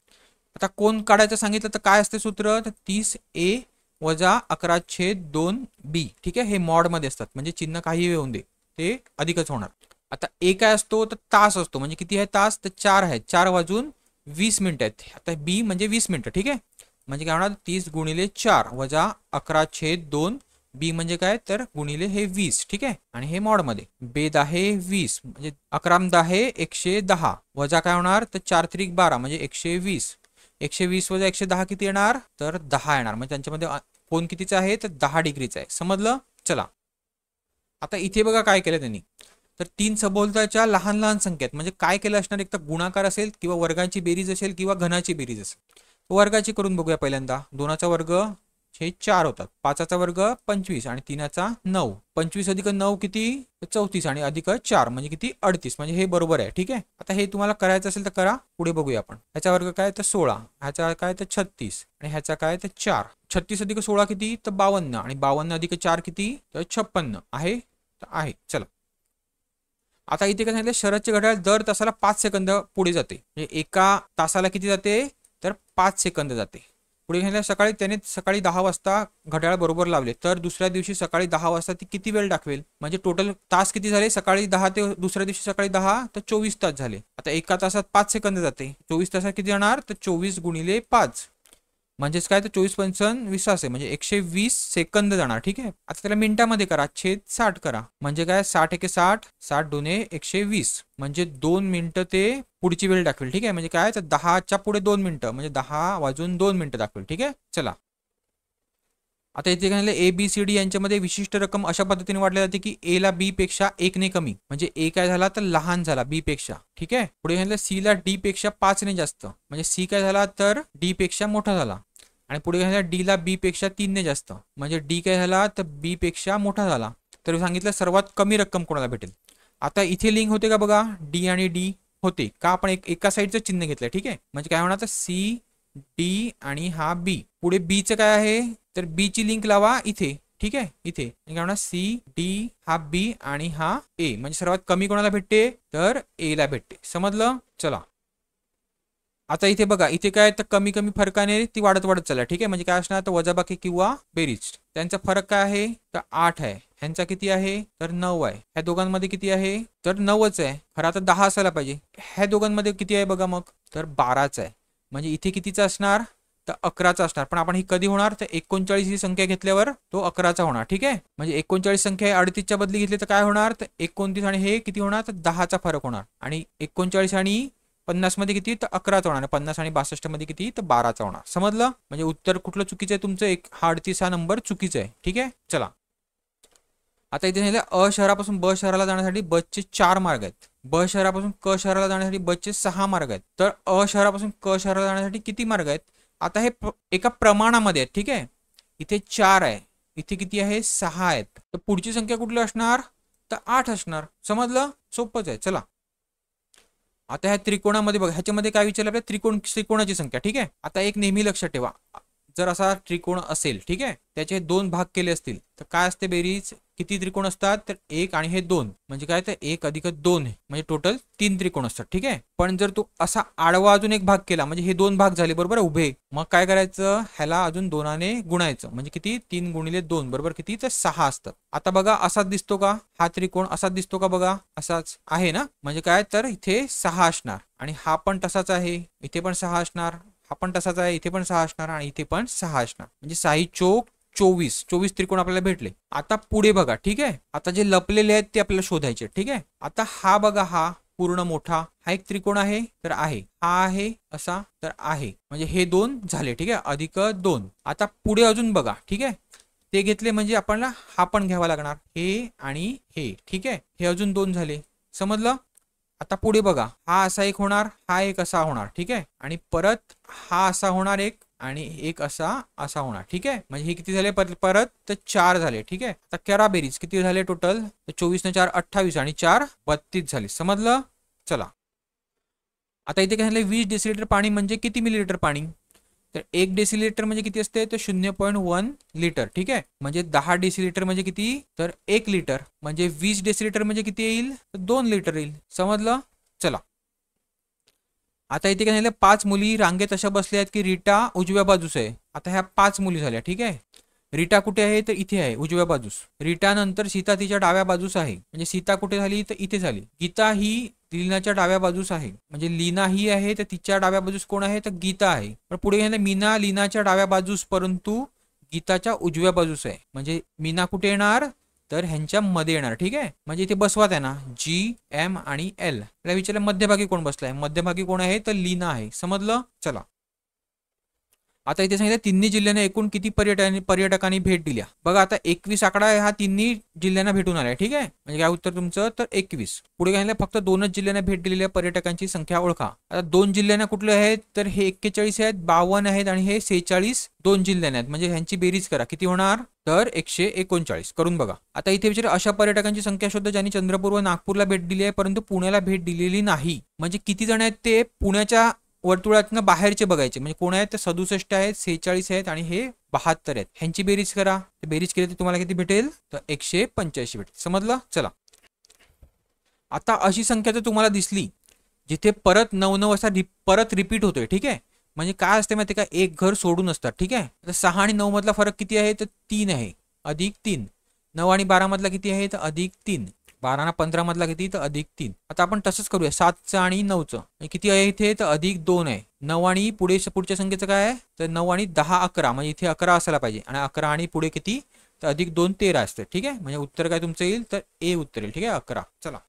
आता कोन काढायचं सांगितलं तर काय असते सूत्र तर 30A वजा 11/2B, ठीक आहे. हे मॉडमध्ये असतात म्हणजे चिन्ह काही येऊन दे ते अधिकच होणार. आता ए काय असतो तर तास असतो, म्हणजे किती आहे तास तर 4 आहे, 4:20 मिनिटं आहेत. आता बी म्हणजे 20 मिनिटं, ठीक आहे. म्हणजे काय होणार 30 गुणिले 4 वजा 11/2 बी म्हणजे काय तर गुणिले हे 20, ठीक आहे. आणि हे मॉडमध्ये बेद आहे 20 म्हणजे 11 110 वजा काय होणार तर 4 त्रिक 12 म्हणजे 120. 120 वजा 110 किती येणार तर 10 येणार. म्हणजे त्यांच्यामध्ये कोण कितीचा आहे तर 10 डिग्रीचा आहे, समजलं. चला आता इथे बघा काय केलं त्यांनी तर 3 सभोवतालच्या लहान लहान संख्येत म्हणजे काय केलं असणार, एक तर गुणाकार असेल किंवा वर्गाची बेरीज असेल किंवा घनाची बेरीज असेल. वर्गाची करून बघूया पहिल्यांदा. 2चा वर्ग हे 4 होतात, 5चा वर्ग 25 आणि 3चा 9. 25 अधिक 9 किती 34 आणि अधिक 4 म्हणजे किती 38, म्हणजे हे बरोबर आहे, ठीक आहे. आता हे तुम्हाला करायचं असेल तर करा, पुढे बघूया आपण. ह्याचा वर्ग काय तर 16, ह्याचा काय तर 36 आणि ह्याचा काय तर 4. 36 अधिक 16 किती तर 52 आणि 52 अधिक 4 किती तर 56 आहे तर आहे. चला आता इथे काय सांगितलं, शरदचे घड्याळ दर तासाला 5 सेकंद पुढे जाते, म्हणजे एका तासाला किती जाते तर 5 सेकंद जाते. पुढे सांगितलं सकाळी त्याने सकाळी 10 वाजता घड्याळ बरोबर लावले तर दुसऱ्या दिवशी सकाळी 10 वाजता ती किती वेळ दाखवेल. म्हणजे टोटल तास किती झाले सकाळी 10 ते दुसऱ्या दिवशी सकाळी 10 तर 24 तास झाले. आता एका तासात 5 सेकंद जाते, 24 तासात किती जाणार तर 24 गुणिले 5 म्हणजेच काय तर 24×5 आहे म्हणजे 120 सेकंद जाणार, ठीक आहे. आता त्याला मिनिटामध्ये करा, छेद 60 करा म्हणजे काय 60 एके 60, 60 दुने 120 म्हणजे 2 मिनिटं ते पुढची वेळ दाखवेल, ठीक आहे. म्हणजे काय तर 10च्या पुढे 2 मिनिटं म्हणजे 10 वाजून 2 मिनिटं दाखवेल, ठीक आहे. चला आता इथे काय झालं, ABCD यांच्यामध्ये विशिष्ट रक्कम अशा पद्धतीने वाढली जाते की ए ला बी पेक्षा 1 ने कमी, म्हणजे ए काय झाला तर लहान झाला बी पेक्षा, ठीक आहे. पुढे सांगितलं सी ला डी पेक्षा 5 ने जास्त, म्हणजे सी काय झाला तर डी पेक्षा मोठा झाला. आणि पुढे काय झालं डी ला बी पेक्षा 3 ने जास्त, म्हणजे डी काय झाला तर बी पेक्षा मोठा झाला. तर सांगितलं सर्वात कमी रक्कम कोणाला भेटेल. आता इथे लिंक होते का बघा, डी आणि डी होते का, आपण एका साईडचं चिन्ह घेतलंय, ठीक आहे. म्हणजे काय होणार तर सी डी आणि हा बी. पुढे बी चं काय आहे तर बी ची लिंक लावा इथे, ठीक आहे. इथे काय होणार सी डी हा बी आणि हा ए, म्हणजे सर्वात कमी कोणाला भेटते तर ए ला भेटते, समजलं. चला आता इथे बघा, इथे काय तर कमी कमी फरकाने ती वाढत वाढत चालला, ठीक आहे. म्हणजे काय असणार तर वजाबाकी किंवा बेरीज. त्यांचा फरक काय आहे तर 8 आहे, ह्यांचा किती आहे तर 9 आहे. ह्या दोघांमध्ये किती आहे तर 9च आहे. खरं आता 10 असायला पाहिजे. ह्या दोघांमध्ये किती आहे बघा मग तर 12च आहे. म्हणजे इथे कितीचा असणार तर 11चा असणार. पण आपण ही कधी होणार तर 39 ही संख्या घेतल्यावर तो 11चा होणार, ठीक आहे. म्हणजे 39 संख्या 38च्या बदली घेतली तर काय होणार तर 29 आणि हे किती होणार तर 10चा फरक होणार. आणि 39 आणि 50 मध्ये किती तर 11चा होणार. 50 आणि 62 मध्ये किती तर 12चा होणार, समजलं. म्हणजे उत्तर कुठलं चुकीचं आहे तुमचं, हा 38 हा नंबर चुकीचा आहे, ठीक आहे. चला आता इथे सांगितलं अ शहरापासून ब शहराला जाण्यासाठी बसचे 4 मार्ग आहेत. ब शहरापासून क शहराला जाण्यासाठी बसचे 6 मार्ग आहेत. तर अ शहरापासून क शहराला जाण्यासाठी किती मार्ग आहेत? आता हे एका प्रमाणामध्ये आहेत. ठीक आहे, इथे 4 आहे, इथे किती आहे? 6 आहेत. तर पुढची संख्या कुठली असणार? तर 8 असणार. समजलं? सोपंच आहे. चला आता ह्या त्रिकोणामध्ये बघा, ह्याच्यामध्ये काय विचारलं आपल्या? त्रिकोणाची संख्या. ठीक आहे, आता एक नेहमी लक्षात ठेवा, जर असा त्रिकोण असेल, ठीक आहे, त्याचे 2 भाग केले असतील तर काय असते बेरीज? किती त्रिकोण असतात? तर 1 आणि हे 2 म्हणजे काय? तर 1 अधिक 2 म्हणजे टोटल 3 त्रिकोण असतात. ठीक आहे, पण जर तू असा आडवा अजून एक भाग केला म्हणजे हे 2 भाग झाले बरोबर उभे, मग काय करायचं? ह्याला अजून 2ने गुणायचं म्हणजे किती? 3 गुणिले 2 बरोबर किती? तर 6 असतात. आता बघा असाच दिसतो का हा त्रिकोण? असाच दिसतो का? बघा असाच आहे ना, म्हणजे काय? तर इथे 6 असणार आणि हा पण तसाच आहे, इथे पण 6 असणार, हा पण तसाच आहे, इथे पण 6 असणार आणि इथे पण 6 असणार, म्हणजे 6 चोक 24 त्रिकोण आपल्याला भेटले. आता पुढे बघा. ठीक आहे, आता जे लपलेले आहेत ते आपल्याला शोधायचे. ठीक आहे, आता हा बघा, हा पूर्ण मोठा हा एक त्रिकोण आहे तर आहे, हा आहे असा तर आहे, म्हणजे हे 2 झाले. ठीक आहे, अधिक 2. आता पुढे अजून बघा. ठीक आहे, ते घेतले म्हणजे आपल्याला हा पण घ्यावा लागणार, हे आणि हे. ठीक आहे, हे अजून 2 झाले. समजलं? आता पुढे बघा, हा असा एक होणार, हा एक असा होणार. ठीक आहे, आणि परत हा असा होणार एक आणि एक असा होणार. ठीक आहे, म्हणजे हे किती झाले? परत तर 4 झाले. ठीक आहे, आता करा बेरीज, किती झाले टोटल? तर 24 ने 4 28 आणि 4 32 झाले. समजलं? चला आता इथे काय झालं? 20 डेसिलिटर पाणी म्हणजे किती मिलीलिटर पाणी? तर 1 डेसिलिटर म्हणजे किती असते? तर 0.1 लिटर. ठीक आहे, म्हणजे 10 डेसिलिटर म्हणजे किती? तर 1 लिटर. म्हणजे 20 डेसिलिटर म्हणजे किती येईल? तर 2 लिटर येईल. समजलं? चला आता इथे काय झालं? 5 मुली रांगेत अशा बसल्या आहेत की रीटा उजव्या बाजूस आहे. आता ह्या 5 मुली झाल्या. ठीक आहे, रीटा कुठे आहे? तर इथे आहे उजव्या बाजूस. रीटा नंतर सीता तिच्या डाव्या बाजूस आहे, म्हणजे सीता कुठे झाली? तर इथे झाली. गीता ही लीनाच्या डाव्या बाजूस आहे, म्हणजे लीना ही आहे तर तिच्या डाव्या बाजूस कोण आहे? तर गीता आहे. पण पुढे घ्यायला मीना लीनाच्या डाव्या बाजूस परंतु गीताच्या उजव्या बाजूस आहे, म्हणजे मीना कुठे येणार? तर ह्यांच्या मध्ये येणार. ठीक आहे, म्हणजे इथे बसवात आहे ना GM आणि L. त्याला विचारलं मध्यभागी कोण बसलाय? मध्यभागी कोण आहे? तर लीना आहे. समजलं? चला आता इथे सांगितलं तिन्ही जिल्ह्यांना एकूण किती पर्यटकांनी भेट दिल्या. बघा आता 21 आकडा हा तिन्ही जिल्ह्यांना भेटून आलाय. ठीक आहे, म्हणजे काय उत्तर तुमचं? तर 21. पुढे काय फक्त 2च जिल्ह्यांना भेट दिलेल्या पर्यटकांची संख्या ओळखा. आता 2 जिल्ह्यांना कुठले आहेत? तर हे 41 आहेत, 52 आहेत आणि हे 46 2 जिल्ह्यांना आहेत, म्हणजे ह्यांची बेरीज करा किती होणार? तर 139. करून बघा. आता इथे विचार अशा पर्यटकांची संख्या शोधा ज्यांनी चंद्रपूर व नागपूरला भेट दिली आहे परंतु पुण्याला भेट दिलेली नाही. म्हणजे किती जण आहेत? ते पुण्याच्या वर्तुळातनं बाहेरचे बघायचे, म्हणजे कोण आहेत? तर 67 आहेत, 46 आहेत आणि हे 72 आहेत. ह्यांची बेरीज करा. बेरीज केली तर तुम्हाला किती भेटेल? तर 185 भेटेल. समजलं? चला आता अशी संख्या जर तुम्हाला दिसली जिथे परत 9 असा परत रिपीट होतोय. ठीक आहे, म्हणजे काय असते माहिती का? एक घर सोडून असतात. ठीक आहे, तर 6 आणि 9 मधला फरक किती आहे? तर 3 आहे, अधिक 3. 9 आणि 12 मधला किती आहे? तर अधिक 3. 12 आणि 15 मधला किती? तर अधिक 3. आता आपण तसंच करूया 7चं आणि 9चं किती आहे इथे? तर अधिक 2 आहे. 9 आणि पुढच्या संख्येचं काय आहे? तर 9 आणि 10 11, म्हणजे इथे 11 असायला पाहिजे आणि 11 आणि पुढे किती? तर अधिक 2 13 असते. ठीक आहे, म्हणजे उत्तर काय तुमचं येईल? तर ए उत्तर येईल. ठीक आहे, 11. चला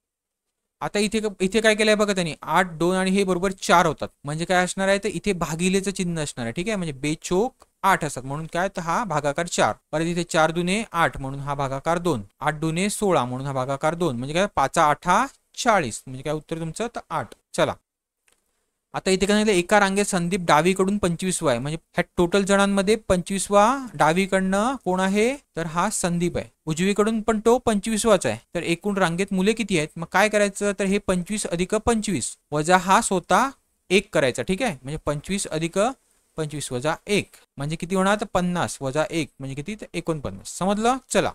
आता इथे इथे काय केलंय बघा त्यांनी 8 2 आणि हे बरोबर 4 होतात, म्हणजे काय असणार आहे? तर इथे भागिलेचं चिन्ह असणार आहे. ठीक आहे, म्हणजे बेचोक 8 असतात म्हणून काय? तर हा भागाकार 4. परत इथे 4 दुने 8 म्हणून हा भागाकार 2. 8 दुने 16 म्हणून हा भागाकार 2. म्हणजे काय? 5 8 40, म्हणजे काय उत्तर तुमचं? तर 8. चला आता इथे काय सांगितलं? एका रांगेत संदीप डावीकडून 25वा आहे, म्हणजे ह्या टोटल जणांमध्ये 25वा डावीकडनं कोण आहे? तर हा संदीप आहे. उजवीकडून पण तो 25वाच आहे. तर एकूण रांगेत मुले किती आहेत? मग काय करायचं? तर हे 25 अधिक 25 वजा हा स्वतः 1 करायचा. ठीक आहे, म्हणजे 25 अधिक 25 वजा 1 म्हणजे किती होणार? तर 50 वजा 1 म्हणजे किती? तर 49. समजलं? चला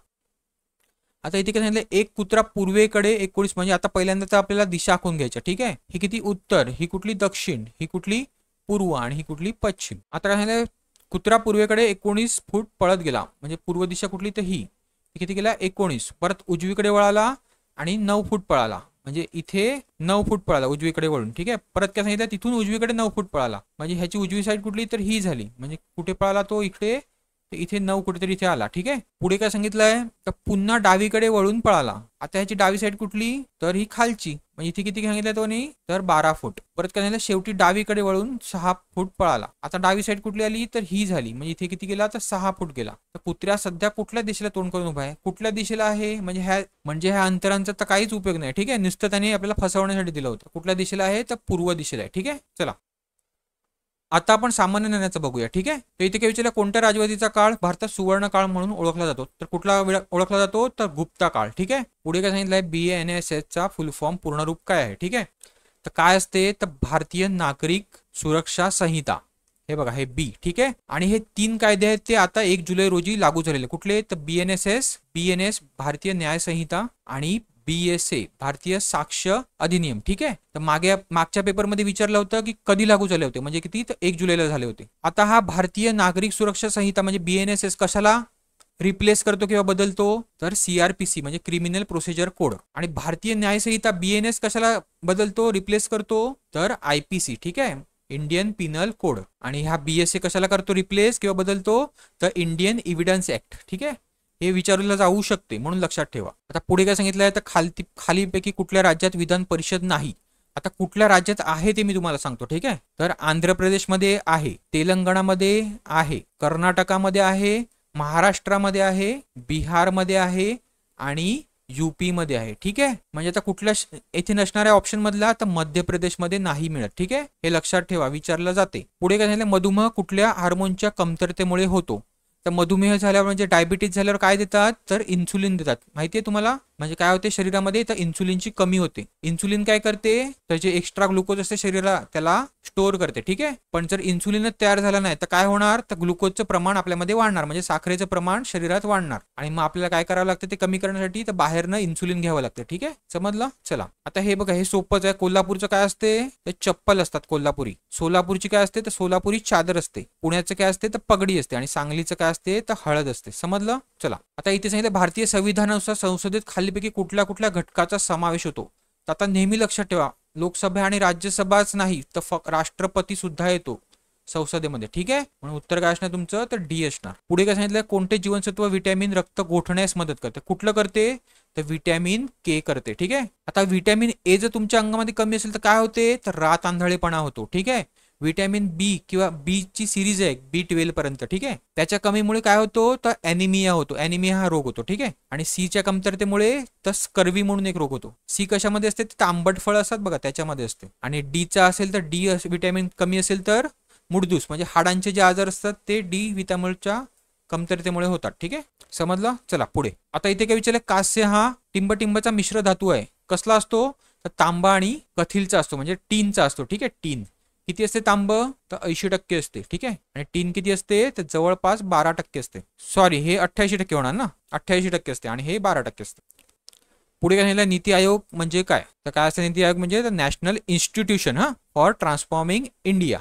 आता इथे काय सांगितलं? एक कुत्रा पूर्वेकडे 19, म्हणजे आता पहिल्यांदा तर आपल्याला दिशा आखून घ्यायच्या. ठीक आहे, ही किती? उत्तर, ही कुठली? दक्षिण, ही कुठली? पूर्व आणि ही कुठली? पश्चिम. आता काय सांगितलं? कुत्रा पूर्वेकडे 19 फूट पळत गेला, म्हणजे पूर्व दिशा कुठली? तर ही किती गेला? 19. परत उजवीकडे वळाला आणि 9 फूट पळाला, म्हणजे इथे 9 फूट पळाला उजवीकडे वळून. ठीक आहे, परत काय सांगितलं? तिथून उजवीकडे 9 फूट पळाला, म्हणजे ह्याची उजवी साईड कुठली? तर ही झाली, म्हणजे कुठे पळाला तो? इकडे तर इथे 9 कुठेतरी इथे आला. ठीक आहे. पुढे काय सांगितलंय तर पुन्हा डावीकडे वळून पळाला. आता ह्याची डावी साईड कुठली तर ही खालची, म्हणजे इथे किती सांगितलं तो तर 12 फूट. परत काय झालं शेवटी डावीकडे वळून 6 फूट पळाला. आता डावी साईड कुठली आली तर ही झाली, म्हणजे इथे किती गेला तर 6 फूट गेला. तर कुत्र्या सध्या कुठल्या दिशेला तोंड करून उभा आहे, कुठल्या दिशेला आहे म्हणजे ह्या अंतरांचा तर काहीच उपयोग नाही. ठीक आहे. नुसतं त्याने आपल्याला फसवण्यासाठी दिलं होतं. कुठल्या दिशेला आहे तर पूर्व दिशेला आहे. ठीक आहे. चला आता आपण सामान्य नाण्याचं बघूया. ठीक आहे. तर इथे काय विचारलं कोणत्या राजवटीचा काळ भारतात सुवर्ण काळ म्हणून ओळखला जातो, तर कुठला ओळखला जातो तर गुप्ता काळ. ठीक आहे. पुढे काय सांगितलंय BNSS चा फुल फॉर्म पूर्ण रूप काय आहे. ठीक आहे. तर काय असते तर भारतीय नागरिक सुरक्षा संहिता. हे बघा हे बी. ठीक आहे. आणि हे 3 कायदे आहेत ते आता 1 जुलै रोजी लागू झालेले. कुठले तर BNS भारतीय न्याय संहिता आणि BSA भारतीय साक्ष अधिनियम. ठीक आहे. तर मागच्या पेपरमध्ये विचारलं होतं की कधी लागू झाले होते, म्हणजे किती तर 1 जुलैला झाले होते. आता हा भारतीय नागरिक सुरक्षा संहिता म्हणजे BNSS कशाला रिप्लेस करतो किंवा बदलतो तर CRPC म्हणजे क्रिमिनल प्रोसिजर कोड. आणि भारतीय न्याय संहिता BNS कशाला बदलतो रिप्लेस करतो तर IPC. ठीक आहे. Indian Pinal code. आणि हा BSA कशाला करतो रिप्लेस किंवा बदलतो तर इंडियन एव्हिडन्स ऍक्ट. ठीक आहे. हे विचारलं जाऊ शकते म्हणून लक्षात ठेवा. आता पुढे काय सांगितलंय तर खालीपैकी कुठल्या राज्यात विधान परिषद नाही. आता कुठल्या राज्यात आहे ते मी तुम्हाला सांगतो. ठीक आहे. तर आंध्र प्रदेशमध्ये आहे, तेलंगणामध्ये आहे, कर्नाटकामध्ये आहे, महाराष्ट्रामध्ये आहे, बिहारमध्ये आहे आणि UP मध्ये आहे. ठीक आहे. म्हणजे आता कुठल्या येथे नसणाऱ्या ऑप्शन मधला तर मध्य प्रदेशमध्ये नाही मिळत. ठीक आहे. हे लक्षात ठेवा, विचारलं जाते. पुढे काय झालं मधुमेह कुठल्या हार्मोनच्या कमतरतेमुळे होतो, तर मधुमेह झाल्यावर म्हणजे डायबिटीज झाल्यावर काय देतात तर इन्सुलिन देतात. माहितीये तुम्हाला, म्हणजे काय होते शरीरामध्ये तर इन्सुलिनची कमी होते. इन्सुलिन काय करते तर जे एक्स्ट्रा ग्लुकोज असते शरीराला त्याला स्टोअर करते. ठीक आहे. पण जर इन्सुलिनच तयार झाला नाही तर काय होणार तर ग्लुकोजचं प्रमाण आपल्यामध्ये वाढणार, म्हणजे साखरेचं प्रमाण शरीरात वाढणार. आणि मग आपल्याला काय करावं लागतं ते कमी करण्यासाठी तर बाहेरनं इन्सुलिन घ्यावं लागतं. ठीक आहे. समजलं. चला आता हे बघा हे सोपंच आहे. कोल्हापूरचं काय असते तर चप्पल असतात कोल्हापुरी. सोलापूरची काय असते तर सोलापुरी चादर असते. पुण्याचं काय असते तर पगडी असते. आणि सांगलीचं काय असते तर हळद असते. समजलं. चला आता इथे सांगितलं भारतीय संविधानानुसार संसदेत खालीपैकी कुठल्या कुठल्या घटकाचा समावेश होतो. तर आता नेहमी लक्षात ठेवा लोकसभा आणि राज्यसभाच नाही तर राष्ट्रपती सुद्धा येतो संसदेमध्ये. ठीक आहे. म्हणून उत्तर काय असणार तुमचं तर डी असणार. पुढे काय सांगितलं कोणते जीवनसत्व विटॅमिन रक्त गोठण्यास मदत करते, कुठलं करते तर विटॅमिन K करते. ठीक आहे. आता विटॅमिन A जर तुमच्या अंगामध्ये कमी असेल तर काय होते तर रात आंधळेपणा होतो. ठीक आहे. विटॅमिन B किंवा B ची सिरीज आहे B12 पर्यंत. ठीक आहे. त्याच्या कमीमुळे काय होतो तर ॲनिमिया होतो. ॲनिमिया हा रोग होतो. ठीक आहे. आणि C च्या कमतरतेमुळे तर स्कर्वी म्हणून एक रोग होतो. C कशामध्ये असते तर आंबट फळ असतात बघा त्याच्यामध्ये असते. आणि D चा असेल तर D विटॅमिन कमी असेल तर मुडदूस म्हणजे हाडांचे जे आजार असतात ते D विटॅमिनच्या कमतरतेमुळे होतात. ठीक आहे. समजलं. चला पुढे आता इथे काय विचारलं कांस्य हा टिंबटिंबचा मिश्र धातू आहे. कसला असतो तर तांबा आणि कथिलचा असतो, म्हणजे टीनचा असतो. ठीक आहे. टीन किती असते तांब तर 80% असते. ठीक आहे. आणि टीन किती असते तर जवळपास 12% असते. सॉरी हे 88% होणार ना, 88% असते आणि हे 12% असते. पुढे काय सांगितलं नीती आयोग म्हणजे काय तर काय असतं नीती आयोग म्हणजे national institution for transforming India.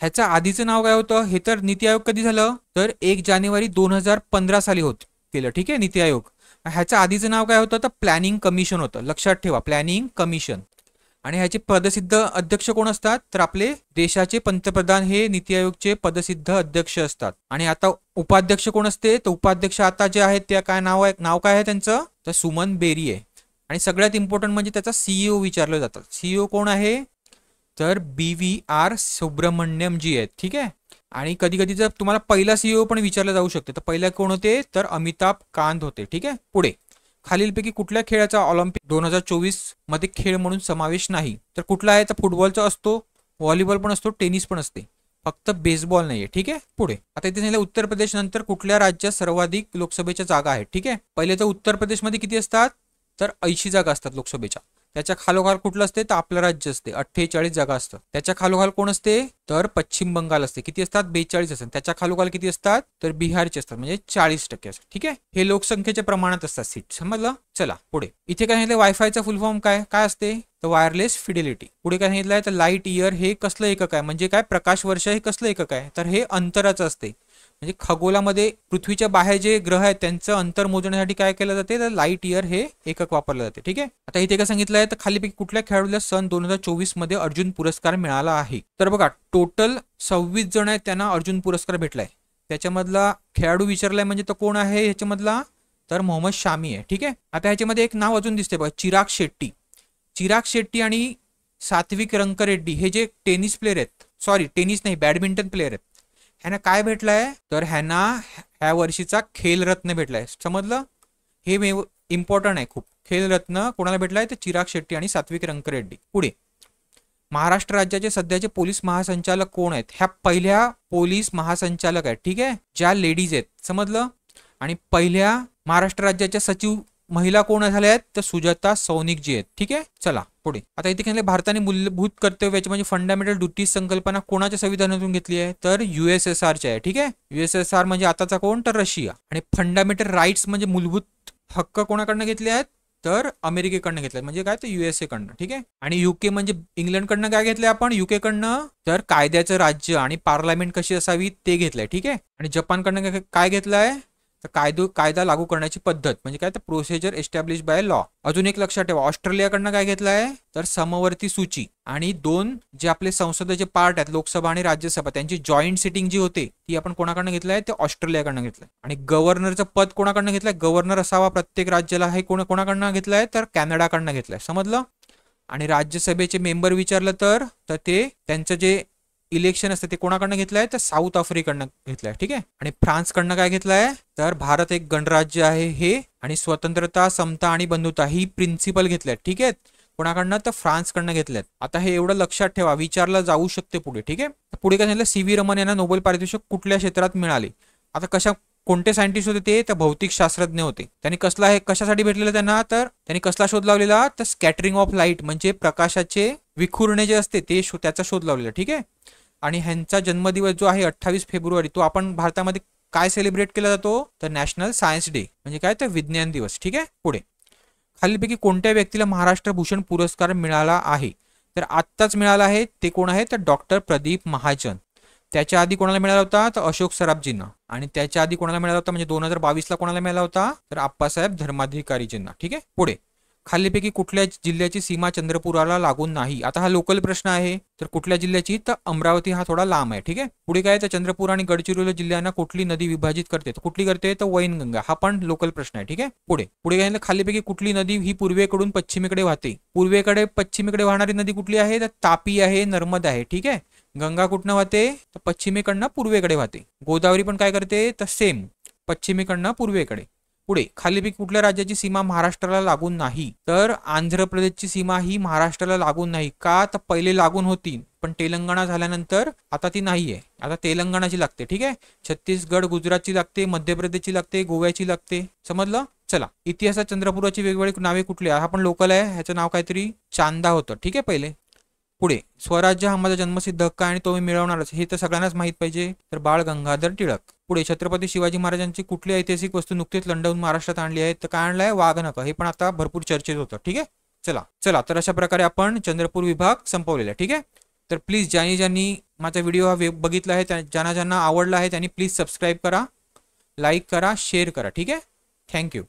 ह्याचं आधीचं नाव काय होतं हे तर नीती आयोग कधी झालं तर 1 जानेवारी 2015 साली केलं. ठीक आहे. नीती आयोग. ह्याचं आधीचं नाव काय होतं तर प्लॅनिंग कमिशन होतं. लक्षात ठेवा प्लॅनिंग कमिशन. आणि ह्याचे पदसिद्ध अध्यक्ष कोण असतात तर आपले देशाचे पंतप्रधान हे नीती आयोगचे पदसिद्ध अध्यक्ष असतात. आणि आता उपाध्यक्ष कोण असते तर उपाध्यक्ष आता जे आहेत त्या काय नाव काय आहे त्यांचं तर सुमन बेरी आहे. आणि सगळ्यात इम्पॉर्टंट म्हणजे त्याचा CEO विचारलं जातं. CEO कोण आहे तर BVR सुब्रमण्यम जी आहेत. ठीक आहे. आणि कधी कधी जर तुम्हाला पहिला CEO पण विचारलं जाऊ शकते तर पहिला कोण होते तर अमिताभ कांत होते. ठीक आहे. पुढे खालीलपैकी कुठल्या खेळाचा ऑलिम्पिक 2024 मध्ये खेळ म्हणून समावेश नाही तर कुठला आहे तर फुटबॉलचा असतो, व्हॉलीबॉल पण असतो, टेनिस पण असते, फक्त बेसबॉल नाहीये. ठीक आहे. पुढे आता इथे सांगितलं उत्तर प्रदेश नंतर कुठल्या राज्यात सर्वाधिक लोकसभेच्या जागा आहेत. ठीक आहे. पहिले तर उत्तर प्रदेशमध्ये किती असतात तर 80 जागा असतात लोकसभेच्या. त्याच्या खालोखाल कुठलं असते तर आपलं राज्य असते 48 जागा असतात. त्याच्या खालोखाल कोण असते तर पश्चिम बंगाल असते. किती असतात 42 असतात. त्याच्या खालोखाल किती असतात तर बिहारचे असतात म्हणजे 40% असतात. ठीक आहे. हे लोकसंख्येच्या प्रमाणात असतात सीट. समजलं. चला पुढे इथे काय सांगितलं वायफायचा फुल फॉर्म काय असते तर वायरलेस फिडेलिटी. पुढे काय सांगितलंय तर लाईट इयर हे कसलं एकक आहे, म्हणजे काय प्रकाश वर्ष हे कसलं एकक आहे तर हे अंतराचं असते. म्हणजे खगोलामध्ये पृथ्वीच्या बाहेर जे ग्रह आहेत त्यांचं अंतर मोजण्यासाठी काय केलं जाते तर लाईट इयर हे एकक वापरलं जाते. ठीक आहे. आता इथे काय सांगितलंय तर खालीपैकी कुठल्या खेळाडूला सन 2024 मध्ये अर्जुन पुरस्कार मिळाला आहे तर बघा टोटल 26 जण आहेत त्यांना अर्जुन पुरस्कार भेटलाय. त्याच्यामधला खेळाडू विचारलाय म्हणजे तो कोण आहे ह्याच्यामधला, तर मोहम्मद शामी आहे. ठीक आहे. आता ह्याच्यामध्ये एक नाव अजून दिसते बघा, चिराग शेट्टी. चिराग शेट्टी आणि सात्विक रंकरेड्डी हे जे टेनिस प्लेयर आहेत, सॉरी टेनिस नाही बॅडमिंटन प्लेयर आहेत, ह्यांना काय भेटलाय, तर ह्यांना ह्या वर्षीचा खेलरत्न भेटलाय. समजलं, हे इम्पॉर्टंट आहे खूप. खेलरत्न कोणाला भेटलाय, तर चिराग शेट्टी आणि सात्विक रंकरेड्डी. पुढे, महाराष्ट्र राज्याचे सध्याचे पोलीस महासंचालक कोण आहेत, ह्या पहिल्या पोलीस महासंचालक आहेत. ठीक आहे, ज्या लेडीज आहेत. समजलं. आणि पहिल्या महाराष्ट्र राज्याच्या सचिव महिला कोण झाल्या आहेत, तर सुजाता सौनिक जी आहेत. ठीक आहे. चला पुढे. आता इथे काय, भारताने मूलभूत कर्तव्याची म्हणजे फंडामेंटल ड्युटीज संकल्पना कोणाच्या संविधानातून घेतली आहे, तर USSRच्या आहे. ठीक आहे. USSR म्हणजे आताचा कोण, तर रशिया. आणि फंडामेंटल राईट्स म्हणजे मूलभूत हक्क कोणाकडनं घेतले आहेत, तर अमेरिकेकडनं घेतले, म्हणजे काय, तर USA कडनं. ठीक आहे. आणि UK म्हणजे इंग्लंडकडनं काय घेतलंय आपण, UK कडनं, तर कायद्याचं राज्य आणि पार्लमेंट कशी असावी ते घेतलंय. ठीक आहे. आणि जपानकडनं काय घेतलंय, तर कायदा लागू करण्याची पद्धत म्हणजे काय, तर प्रोसिजर एस्टॅब्लिश बाय लॉ. अजून एक लक्षात ठेवा, ऑस्ट्रेलियाकडनं काय घेतलंय, तर समवर्ती सूची. आणि दोन जे आपले संसदेचे पार्ट आहेत, लोकसभा आणि राज्यसभा, त्यांची जॉईंट सिटिंग जी होते ती आपण कोणाकडनं घेतलंय, ते ऑस्ट्रेलियाकडनं घेतलंय. आणि गव्हर्नरचं पद कोणाकडनं घेतलंय, गव्हर्नर असावा प्रत्येक राज्याला, हे कोणाकडनं घेतलंय, तर कॅनडाकडनं घेतलंय. समजलं. आणि राज्यसभेचे मेंबर विचारलं तर ते त्यांचं जे इलेक्शन असतं ते कोणाकडनं घेतलंय, तर साऊथ आफ्रिकेकडनं घेतलंय. ठीक आहे. आणि फ्रान्सकडनं काय घेतलंय, तर भारत एक गणराज्य आहे हे, आणि स्वतंत्रता, समता आणि बंधुता ही प्रिन्सिपल घेतल्यात. ठीक आहे. कोणाकडनं, तर फ्रान्सकडनं घेतल्यात. आता हे एवढं लक्षात ठेवा, विचारलं जाऊ शकते पुढे. ठीक आहे. पुढे काय झालं, CV रमन यांना नोबेल पारितोषिक कुठल्या क्षेत्रात मिळाले. आता कोणते सायंटिस्ट होते ते, तर भौतिक शास्त्रज्ञ होते. त्यांनी कशासाठी भेटलेलं त्यांना, तर त्यांनी कसला शोध लावलेला, तर स्कॅटरिंग ऑफ लाईट म्हणजे प्रकाशाचे विखुरणे जे असते ते त्याचा शोध लावलेला. ठीक आहे. आणि ह्यांचा जन्मदिवस जो आहे 28 फेब्रुवारी, तो आपण भारतामध्ये काय सेलिब्रेट केला जातो, तर नॅशनल सायन्स डे म्हणजे काय, तर विज्ञान दिवस. ठीक आहे. पुढे, खालीलपैकी कोणत्या व्यक्तीला महाराष्ट्र भूषण पुरस्कार मिळाला आहे, तर आत्ताच मिळाला आहे. ते कोण आहे, तर डॉक्टर प्रदीप महाजन. त्याच्या आधी कोणाला मिळाला होता, तर अशोक सराफजींना. आणि त्याच्या आधी कोणाला मिळाला होता, म्हणजे 2022ला कोणाला मिळाला होता, तर आप्पासाहेब धर्माधिकारीजींना. ठीक आहे. पुढे, खालीलपैकी कुठल्या जिल्ह्याची सीमा चंद्रपुराला लागून नाही. आता हा लोकल प्रश्न आहे, तर कुठल्या जिल्ह्याची, तर अमरावती हा थोडा लांब आहे. ठीक आहे. पुढे काय, तर चंद्रपूर आणि गडचिरोली जिल्ह्यांना कुठली नदी विभाजित करते, तर कुठली करते, तर वैनगंगा. हा पण लोकल प्रश्न आहे. ठीक आहे. पुढे काय, खालीलपैकी कुठली नदी ही पूर्वेकडून पश्चिमेकडे वाहते. पूर्वेकडे पश्चिमेकडे वाहणारी नदी कुठली आहे, तर तापी आहे, नर्मदा आहे. ठीक आहे. गंगा कुठनं वाहते, तर पश्चिमेकडनं पूर्वेकडे वाहते. गोदावरी पण काय करते, तर सेम पश्चिमेकडनं पूर्वेकडे. पुढे, खालीलपैकी कुठल्या राज्याची सीमा महाराष्ट्राला लागून नाही, तर आंध्र प्रदेशची सीमा ही महाराष्ट्राला लागून नाही. का, तर पहिले लागून होती, पण तेलंगणा झाल्यानंतर आता ती नाहीये. आता तेलंगणाची लागते. ठीक आहे. छत्तीसगड, गुजरातची लागते, मध्य प्रदेशची लागते, गोव्याची लागते. समजलं. चला, इतिहासात चंद्रपुराची वेगवेगळी नावे कुठली आहे, हा पण लोकल आहे. ह्याचं नाव काहीतरी चांदा होतं. ठीक आहे. पहिले. पुढे, स्वराज्य हा माझा जन्मसिद्ध हक्क आहे आणि तो मी मिळवणारच, हे तर सगळ्यांनाच माहित पाहिजे, तर बाळ गंगाधर टिळक. पुढे, छत्रपती शिवाजी महाराजांची कुठली ऐतिहासिक वस्तू नुकतीच लंडनहून महाराष्ट्रात आणली आहे, तर काय आणलाय, वाघनख. हे पण आता भरपूर चर्चेत होतं. ठीक आहे. चला तर अशा प्रकारे आपण चंद्रपूर विभाग संपवलेला आहे. ठीक आहे. तर प्लीज ज्यांनी माझा व्हिडिओ हा बघितला आहे, ज्यांना आवडला आहे त्यांनी प्लीज सबस्क्राईब करा, लाईक करा, शेअर करा. ठीक आहे. थँक्यू.